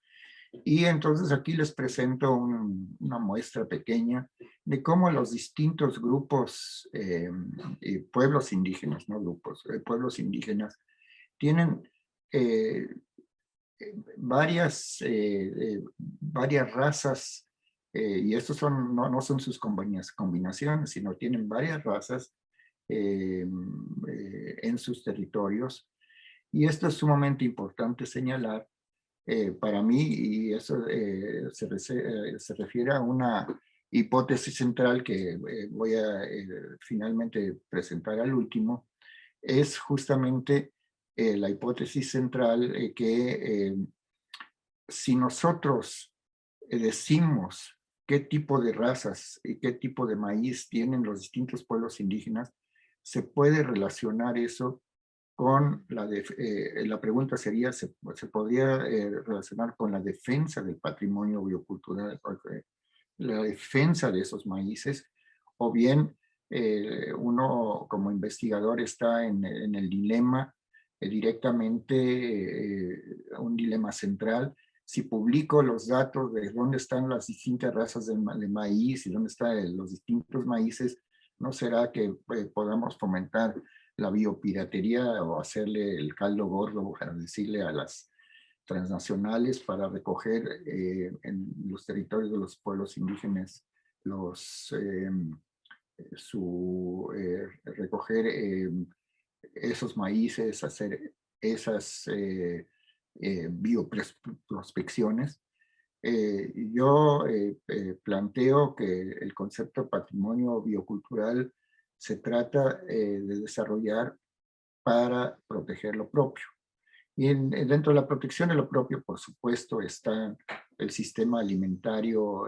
Y entonces aquí les presento una muestra pequeña de cómo los distintos grupos, pueblos indígenas, no grupos, pueblos indígenas, tienen varias razas, y estos no son sus combinaciones, sino tienen varias razas en sus territorios. Y esto es sumamente importante señalar para mí, y eso se refiere a una hipótesis central que voy a finalmente presentar al último, es justamente la hipótesis central que si nosotros decimos qué tipo de razas y qué tipo de maíz tienen los distintos pueblos indígenas, se puede relacionar eso con la pregunta sería, ¿se podría relacionar con la defensa del patrimonio biocultural, la defensa de esos maíces? O bien uno como investigador está en el dilema directamente, un dilema central. Si publico los datos de dónde están las distintas razas de maíz y dónde están los distintos maíces, ¿no será que podamos fomentar la biopiratería o hacerle el caldo gordo, para decirle a las transnacionales, para recoger en los territorios de los pueblos indígenas recoger esos maíces, hacer esas bioprospecciones? Yo planteo que el concepto de patrimonio biocultural se trata de desarrollar para proteger lo propio. Y dentro de la protección de lo propio, por supuesto, está el sistema alimentario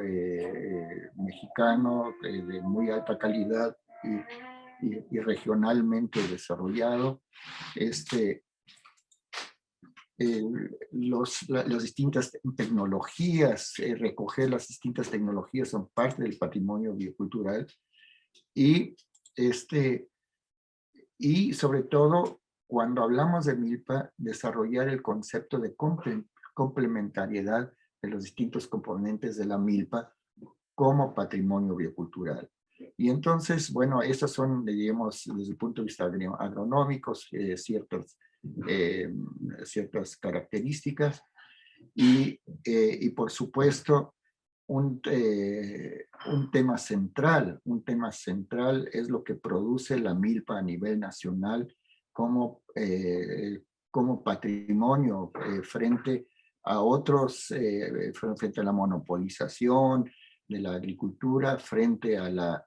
mexicano de muy alta calidad y regionalmente desarrollado. Las distintas tecnologías, recoger las distintas tecnologías son parte del patrimonio biocultural y sobre todo cuando hablamos de milpa, desarrollar el concepto de complementariedad de los distintos componentes de la milpa como patrimonio biocultural. Y entonces, bueno, esas son, digamos, desde el punto de vista agronómico, ciertas características y por supuesto un tema central es lo que produce la milpa a nivel nacional como patrimonio frente a otros, frente a la monopolización de la agricultura, frente a la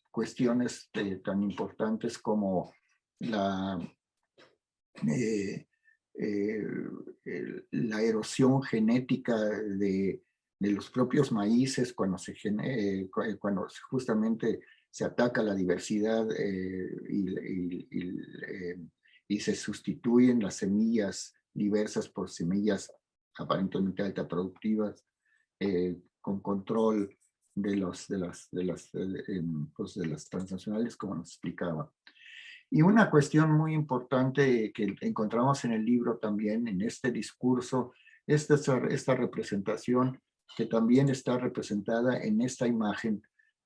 cuestiones tan importantes como la erosión genética de los propios maíces cuando justamente se ataca la diversidad y se sustituyen las semillas diversas por semillas aparentemente alta productivas con control de las transnacionales, como nos explicaba. Y una cuestión muy importante que encontramos en el libro también, en este discurso, esta representación que también está representada en esta imagen,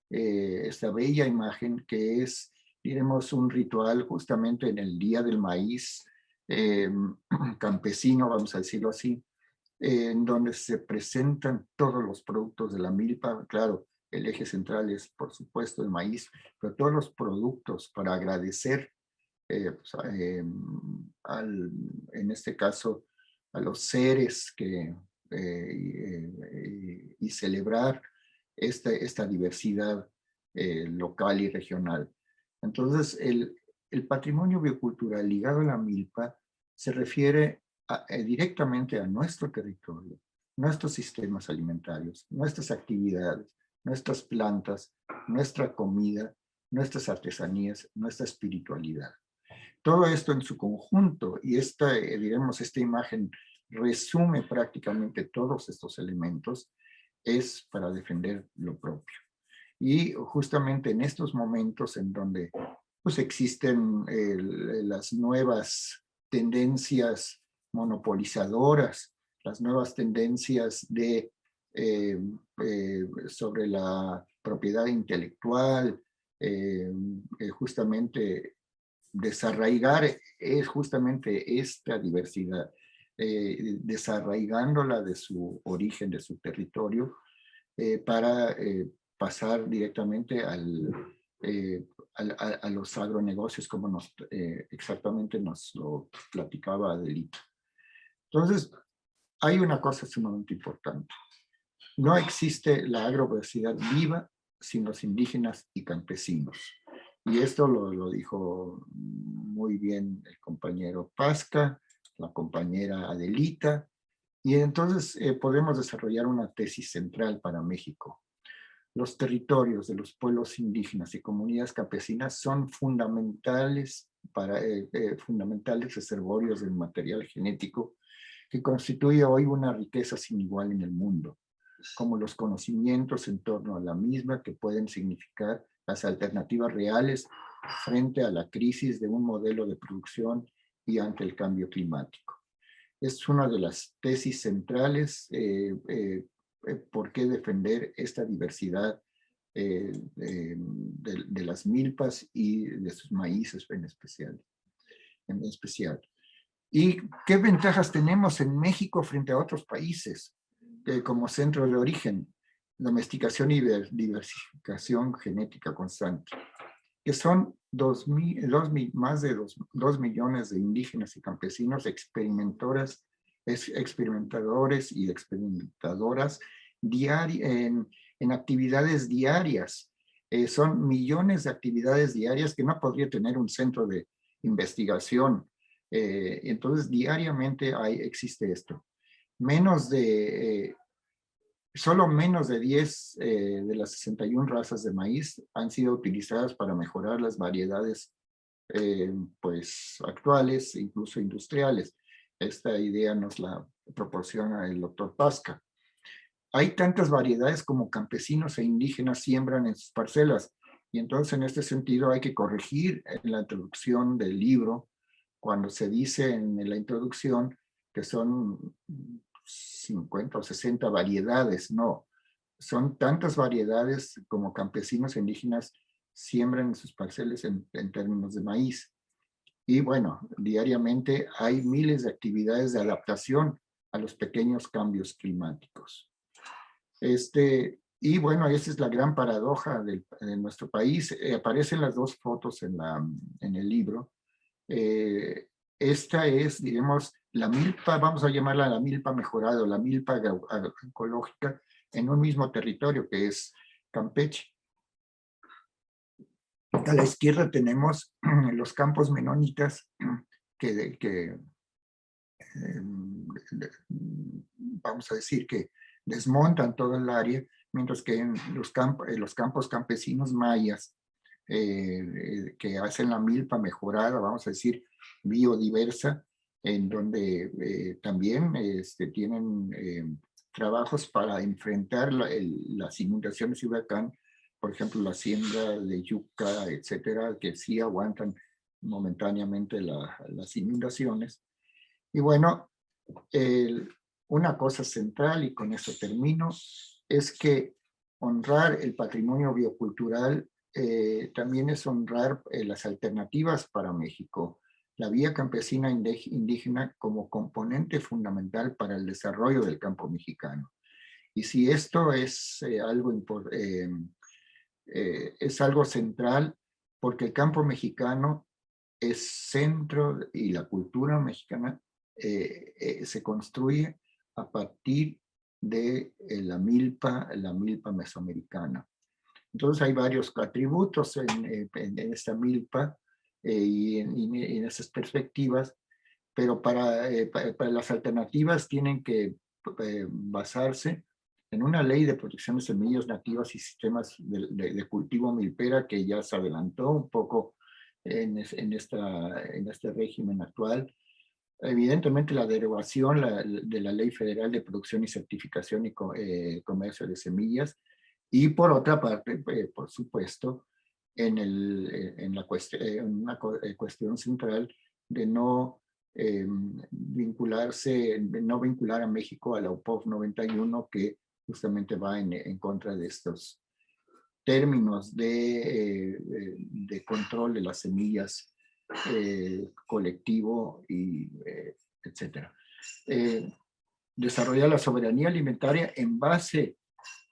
esta bella imagen que es, diremos, un ritual justamente en el Día del Maíz campesino, vamos a decirlo así, en donde se presentan todos los productos de la milpa. Claro, el eje central es, por supuesto, el maíz, pero todos los productos para agradecer, en este caso, a los seres y celebrar esta diversidad local y regional. Entonces, el patrimonio biocultural ligado a la milpa se refiere directamente a nuestro territorio, nuestros sistemas alimentarios, nuestras actividades, nuestras plantas, nuestra comida, nuestras artesanías, nuestra espiritualidad. Todo esto en su conjunto, y diremos, esta imagen resume prácticamente todos estos elementos, es para defender lo propio. Y justamente en estos momentos en donde pues, existen las nuevas tendencias monopolizadoras, las nuevas tendencias de, sobre la propiedad intelectual, justamente desarraigar es justamente esta diversidad, desarraigándola de su origen, de su territorio, para pasar directamente a los agronegocios, como exactamente nos lo platicaba Adelita. Entonces, hay una cosa sumamente importante. No existe la agrovelocidad viva sin los indígenas y campesinos. Y esto lo dijo muy bien el compañero Pasca, la compañera Adelita, y entonces podemos desarrollar una tesis central para México. Los territorios de los pueblos indígenas y comunidades campesinas son fundamentales reservorios del material genético que constituye hoy una riqueza sin igual en el mundo, como los conocimientos en torno a la misma que pueden significar las alternativas reales frente a la crisis de un modelo de producción y ante el cambio climático. Es una de las tesis centrales por qué defender esta diversidad de las milpas y de sus maíces en especial. ¿Y qué ventajas tenemos en México frente a otros países como centro de origen? Domesticación y diversificación genética constante, que son más de 2 millones de indígenas y campesinos experimentadores y experimentadoras en actividades diarias. Son millones de actividades diarias que no podría tener un centro de investigación. Entonces, diariamente existe esto. Solo menos de 10 de las 61 razas de maíz han sido utilizadas para mejorar las variedades pues, actuales, incluso industriales. Esta idea nos la proporciona el doctor Pasca. Hay tantas variedades como campesinos e indígenas siembran en sus parcelas, y entonces en este sentido hay que corregir en la introducción del libro, cuando se dice en la introducción que son 50 o 60 variedades. No, son tantas variedades como campesinos e indígenas siembran en sus parcelas en términos de maíz. Y bueno, diariamente hay miles de actividades de adaptación a los pequeños cambios climáticos. Y bueno, esa es la gran paradoja de nuestro país. Aparecen las dos fotos en el libro. Esta es, digamos, la milpa, vamos a llamarla la milpa mejorada, la milpa agroecológica, en un mismo territorio que es Campeche. A la izquierda tenemos los campos menonitas que vamos a decir que desmontan todo el área, mientras que en los campos campesinos mayas que hacen la milpa mejorada, vamos a decir biodiversa, en donde también tienen trabajos para enfrentar las inundaciones y huracán, por ejemplo la siembra de yuca, etcétera, que sí aguantan momentáneamente las inundaciones. Y bueno, una cosa central, y con eso termino, es que honrar el patrimonio biocultural también es honrar las alternativas para México, la vía campesina indígena como componente fundamental para el desarrollo del campo mexicano. Y si esto es algo central, porque el campo mexicano es centro y la cultura mexicana se construye a partir de la milpa mesoamericana. Entonces hay varios atributos en esta milpa y en esas perspectivas, pero para las alternativas tienen que basarse en una ley de protección de semillas nativas y sistemas de cultivo milpera que ya se adelantó un poco en este régimen actual, evidentemente la derogación de la Ley Federal de Producción y Certificación y Comercio de Semillas, y por otra parte, por supuesto, en una cuestión central de no vincular a México a la UPOV 91, que justamente va en contra de estos términos de control de las semillas colectivo y etcétera. Desarrollar la soberanía alimentaria en base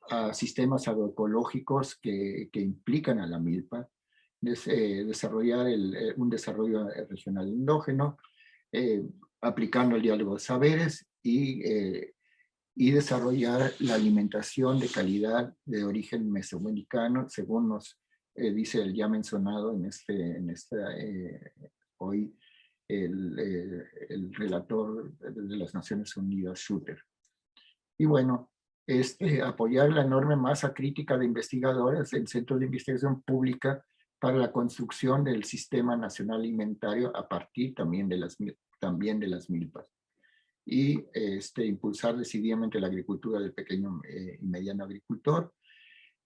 a sistemas agroecológicos que implican a la milpa, desarrollar un desarrollo regional endógeno, aplicando el diálogo de saberes y desarrollar la alimentación de calidad de origen mesoamericano, según nos dice el ya mencionado hoy el relator de las Naciones Unidas, Schutter. Y bueno, apoyar la enorme masa crítica de investigadores del Centro de Investigación Pública para la construcción del Sistema Nacional Alimentario a partir también de las milpas. Y impulsar decididamente la agricultura del pequeño y mediano agricultor,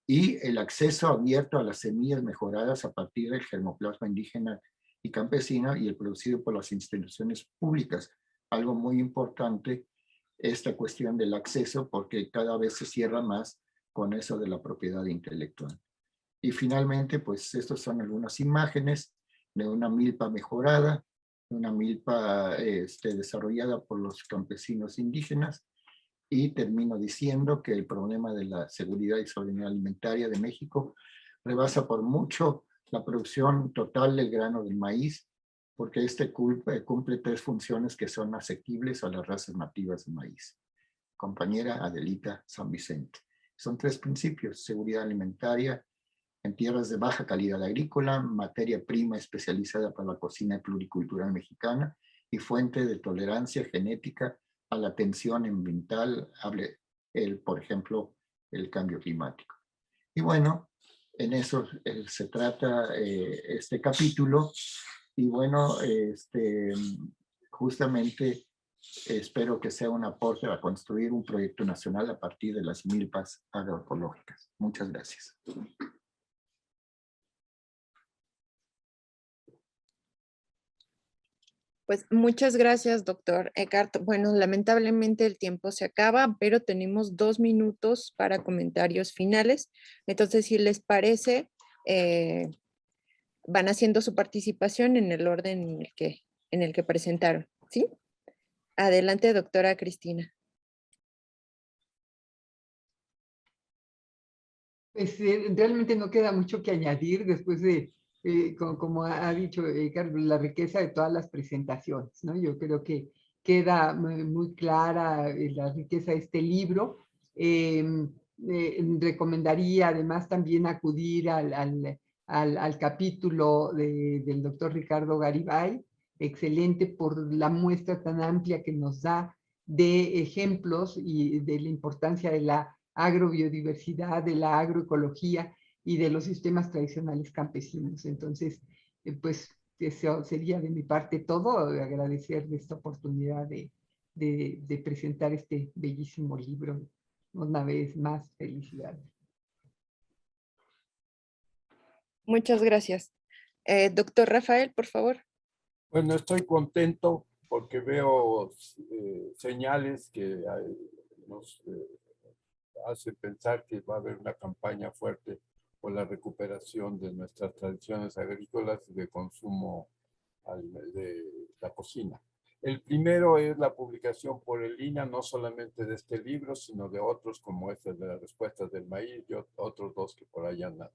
y el acceso abierto a las semillas mejoradas a partir del germoplasma indígena y campesino y el producido por las instituciones públicas. Algo muy importante, esta cuestión del acceso, porque cada vez se cierra más con eso de la propiedad intelectual. Y finalmente, pues estas son algunas imágenes de una milpa mejorada, una milpa desarrollada por los campesinos indígenas, y termino diciendo que el problema de la seguridad y soberanía alimentaria de México rebasa por mucho la producción total del grano del maíz, porque cumple tres funciones que son asequibles a las razas nativas de maíz. Compañera Adelita San Vicente. Son tres principios: seguridad alimentaria en tierras de baja calidad agrícola, materia prima especializada para la cocina pluricultural mexicana y fuente de tolerancia genética a la tensión ambiental, por ejemplo, el cambio climático. Y bueno, en eso se trata este capítulo. Y bueno, justamente espero que sea un aporte a construir un proyecto nacional a partir de las milpas agroecológicas. Muchas gracias. Pues muchas gracias, doctor Eckart. Bueno, lamentablemente el tiempo se acaba, pero tenemos 2 minutos para comentarios finales. Entonces, si les parece, van haciendo su participación en el orden en el que presentaron, ¿sí? Adelante, doctora Cristina. Pues realmente no queda mucho que añadir después de, como ha dicho Carlos, la riqueza de todas las presentaciones, ¿no? Yo creo que queda muy clara la riqueza de este libro. Recomendaría además también acudir al capítulo del doctor Ricardo Garibay, excelente por la muestra tan amplia que nos da de ejemplos y de la importancia de la agrobiodiversidad, de la agroecología y de los sistemas tradicionales campesinos. Entonces, pues eso sería de mi parte todo, agradecer esta oportunidad de presentar este bellísimo libro. Una vez más, felicidades. Muchas gracias. Doctor Rafael, por favor. Bueno, estoy contento porque veo señales que nos hace pensar que va a haber una campaña fuerte por la recuperación de nuestras tradiciones agrícolas y de consumo de la cocina. El primero es la publicación por el INAH, no solamente de este libro, sino de otros como este de las respuestas del maíz y otros dos que por allá andan.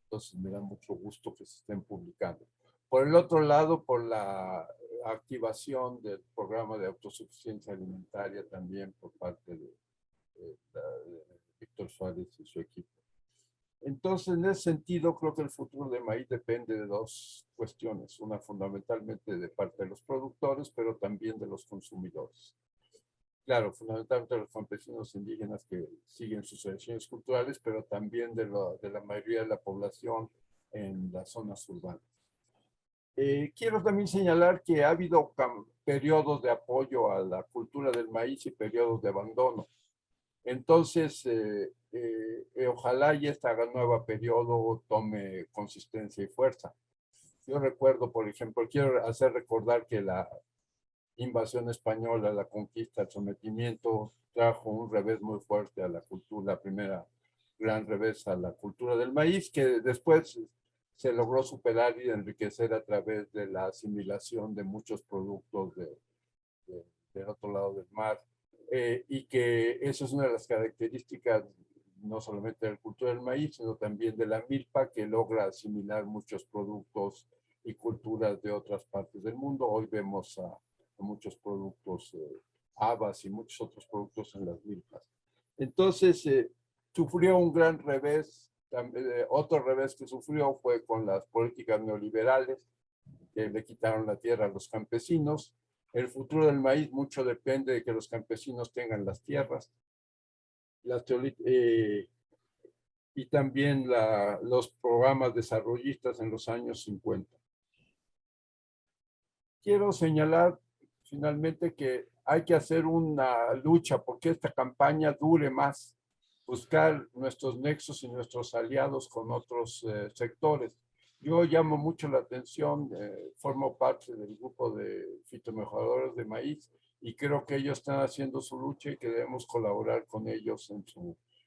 Entonces me da mucho gusto que se estén publicando. Por el otro lado, por la activación del programa de autosuficiencia alimentaria también por parte de Víctor Suárez y su equipo. Entonces, en ese sentido, creo que el futuro del maíz depende de dos cuestiones. Una fundamentalmente de parte de los productores, pero también de los consumidores. Claro, fundamentalmente de los campesinos indígenas que siguen sus tradiciones culturales, pero también de la mayoría de la población en las zonas urbanas. Quiero también señalar que ha habido periodos de apoyo a la cultura del maíz y periodos de abandono. Entonces, ojalá y este nuevo periodo tome consistencia y fuerza. Yo recuerdo, por ejemplo, quiero hacer recordar que la invasión española, la conquista, el sometimiento, trajo un revés muy fuerte a la cultura, la primera gran revés a la cultura del maíz, que después se logró superar y enriquecer a través de la asimilación de muchos productos del otro lado del mar. Y que eso es una de las características no solamente de la cultura del maíz, sino también de la milpa, que logra asimilar muchos productos y culturas de otras partes del mundo. Hoy vemos a muchos productos, habas y muchos otros productos en las milpas. Entonces, sufrió un gran revés. Otro revés que sufrió fue con las políticas neoliberales, que le quitaron la tierra a los campesinos. El futuro del maíz mucho depende de que los campesinos tengan las tierras. Y también los programas desarrollistas en los años 50. Quiero señalar finalmente que hay que hacer una lucha porque esta campaña dure más, buscar nuestros nexos y nuestros aliados con otros sectores. Yo llamo mucho la atención, formo parte del grupo de fitomejoradores de maíz y creo que ellos están haciendo su lucha y que debemos colaborar con ellos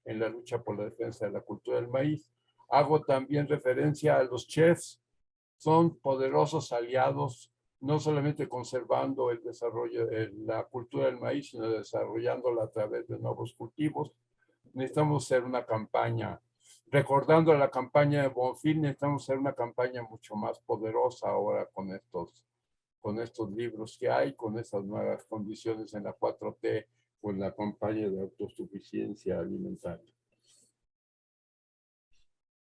en la lucha por la defensa de la cultura del maíz. Hago también referencia a los chefs, son poderosos aliados, no solamente conservando el desarrollo de la cultura del maíz, sino desarrollándola a través de nuevos cultivos. Necesitamos hacer una campaña, recordando la campaña de Bonfil, necesitamos hacer una campaña mucho más poderosa ahora con estos libros que hay, con esas nuevas condiciones en la 4T, con la campaña de autosuficiencia alimentaria.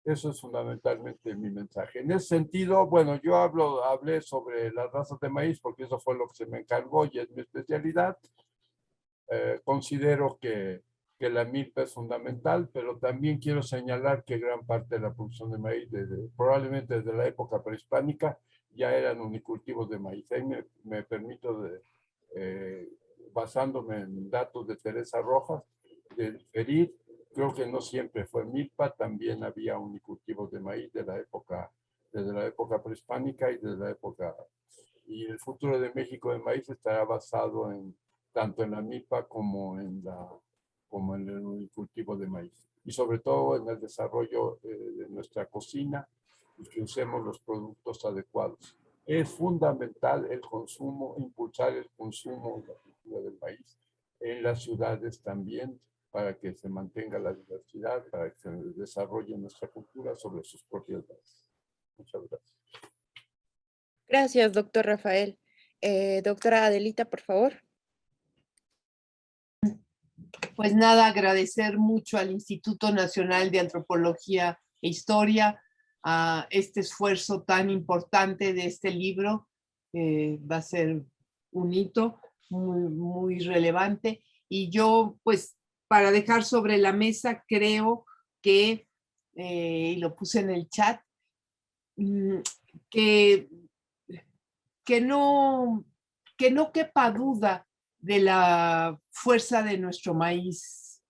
Eso es fundamentalmente mi mensaje. En ese sentido, bueno, yo hablé sobre las razas de maíz porque eso fue lo que se me encargó y es mi especialidad. Considero que la milpa es fundamental, pero también quiero señalar que gran parte de la producción de maíz, probablemente desde la época prehispánica, ya eran unicultivos de maíz. Ahí me permito, basándome en datos de Teresa Rojas, de diferir. Creo que no siempre fue milpa, también había unicultivos de maíz desde la época prehispánica y desde la época. Y el futuro de México de maíz estará basado tanto en la milpa como en el unicultivo de maíz. Y sobre todo en el desarrollo de nuestra cocina y que usemos los productos adecuados. Es fundamental el consumo, impulsar el consumo de la cultura del maíz en las ciudades también, para que se mantenga la diversidad, para que se desarrolle nuestra cultura sobre sus propias bases. Muchas gracias. Gracias, doctor Rafael. Doctora Adelita, por favor. Pues nada, agradecer mucho al Instituto Nacional de Antropología e Historia a este esfuerzo tan importante de este libro. Va a ser un hito muy, muy relevante. Y yo, pues, para dejar sobre la mesa, creo que, y lo puse en el chat, que no quepa duda de la fuerza de nuestro maíz.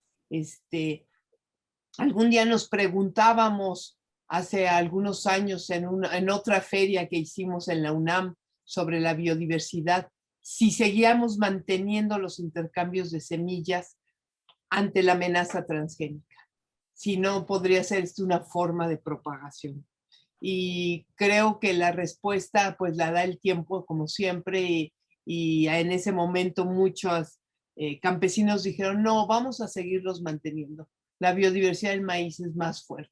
Algún día nos preguntábamos, hace algunos años, en otra feria que hicimos en la UNAM sobre la biodiversidad, si seguíamos manteniendo los intercambios de semillas ante la amenaza transgénica. Si no, podría ser una forma de propagación. Y creo que la respuesta pues la da el tiempo, como siempre, y en ese momento muchos campesinos dijeron, no, vamos a seguirlos manteniendo. La biodiversidad del maíz es más fuerte.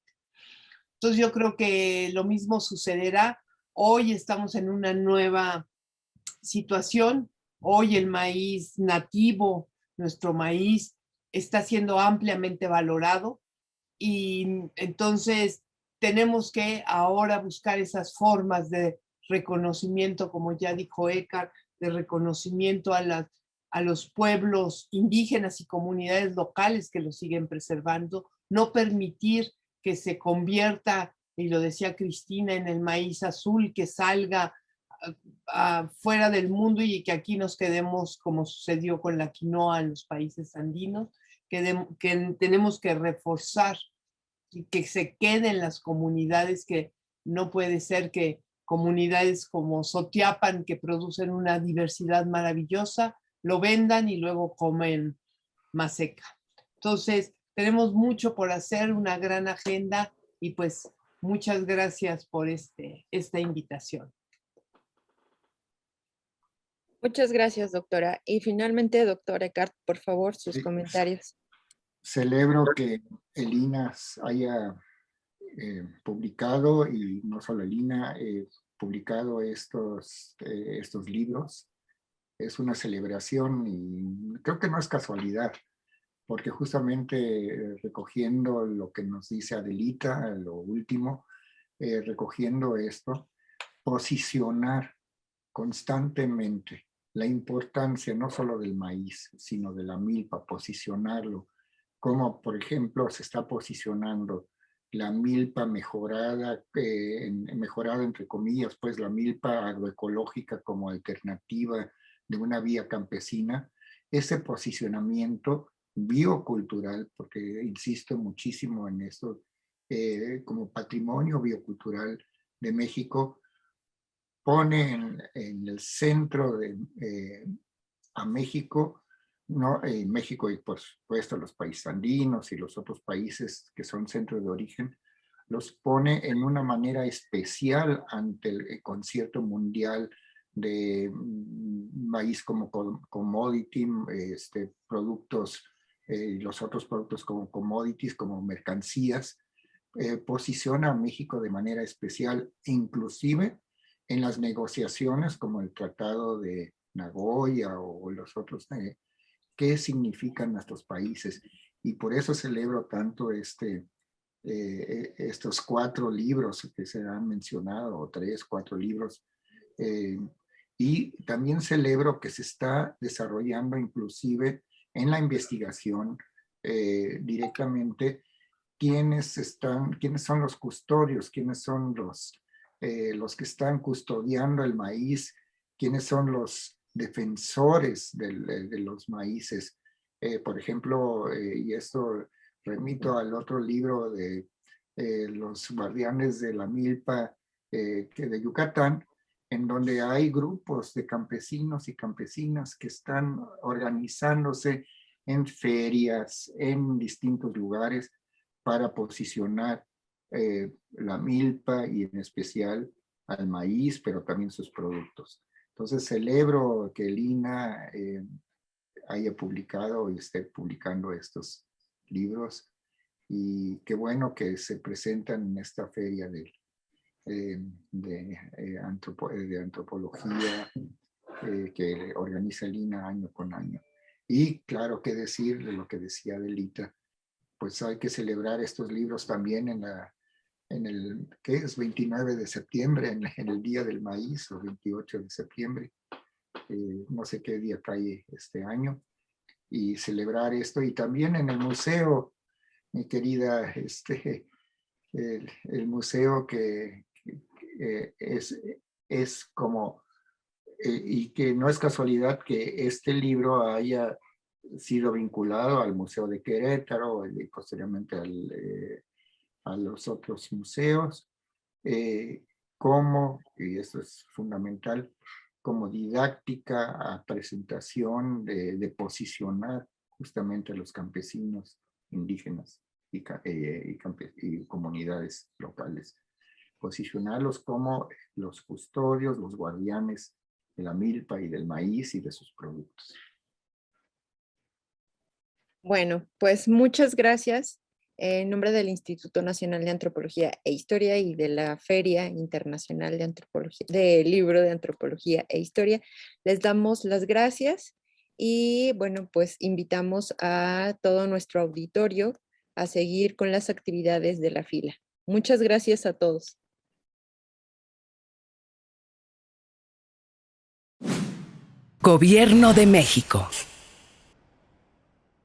Entonces yo creo que lo mismo sucederá. Hoy estamos en una nueva situación. Hoy el maíz nativo, nuestro maíz, está siendo ampliamente valorado y entonces tenemos que ahora buscar esas formas de reconocimiento, como ya dijo Eckhart, de reconocimiento a los pueblos indígenas y comunidades locales que lo siguen preservando, no permitir que se convierta, y lo decía Cristina, en el maíz azul que salga fuera del mundo y que aquí nos quedemos como sucedió con la quinoa en los países andinos, que tenemos que reforzar y que se queden las comunidades, que no puede ser que comunidades como Sotiapan, que producen una diversidad maravillosa, lo vendan y luego comen maseca. Entonces, tenemos mucho por hacer, una gran agenda, y pues muchas gracias por esta invitación. Muchas gracias, doctora. Y finalmente, doctora Eckart, por favor, sus Sí, comentarios. celebro que el INA haya publicado, y no solo el INA, publicado estos libros. Es una celebración y creo que no es casualidad, porque justamente recogiendo lo que nos dice Adelita, lo último, recogiendo esto, posicionar constantemente la importancia no solo del maíz, sino de la milpa, posicionarlo, como por ejemplo se está posicionando la milpa mejorada, mejorada entre comillas, pues la milpa agroecológica como alternativa de una vía campesina. Ese posicionamiento biocultural, porque insisto muchísimo en esto, como patrimonio biocultural de México, pone en el centro a México, ¿no? México y por supuesto los países andinos y los otros países que son centros de origen, los pone en una manera especial ante el concierto mundial de maíz como commodity, productos, los otros productos como commodities, como mercancías. Posiciona a México de manera especial, inclusive en las negociaciones como el Tratado de Nagoya o los otros, qué significan nuestros países. Y por eso celebro tanto estos 4 libros que se han mencionado, o 3, 4 libros. Y también celebro que se está desarrollando inclusive en la investigación directamente quiénes son los custodios, quiénes son los que están custodiando el maíz, quiénes son los defensores de los maíces. Por ejemplo, y esto remito al otro libro de los guardianes de la milpa de Yucatán, en donde hay grupos de campesinos y campesinas que están organizándose en ferias, en distintos lugares, para posicionar la milpa y en especial al maíz, pero también sus productos. Entonces celebro que el INA haya publicado y esté publicando estos libros, y qué bueno que se presentan en esta feria de antropología que organiza el INA año con año. Y claro, qué decir de lo que decía Adelita, pues hay que celebrar estos libros también en el, ¿qué es? 29 de septiembre, en el Día del Maíz, o 28 de septiembre, no sé qué día cae este año, y celebrar esto. Y también en el museo, mi querida, el museo que es como, y que no es casualidad que este libro haya sido vinculado al Museo de Querétaro y posteriormente a los otros museos, como, y esto es fundamental, como didáctica, presentación de posicionar justamente a los campesinos indígenas y comunidades locales. Posicionarlos como los custodios, los guardianes de la milpa y del maíz y de sus productos. Bueno, pues muchas gracias. En nombre del Instituto Nacional de Antropología e Historia y de la Feria Internacional de Antropología, del Libro de Antropología e Historia, les damos las gracias y bueno, pues invitamos a todo nuestro auditorio a seguir con las actividades de la fila. Muchas gracias a todos. Gobierno de México.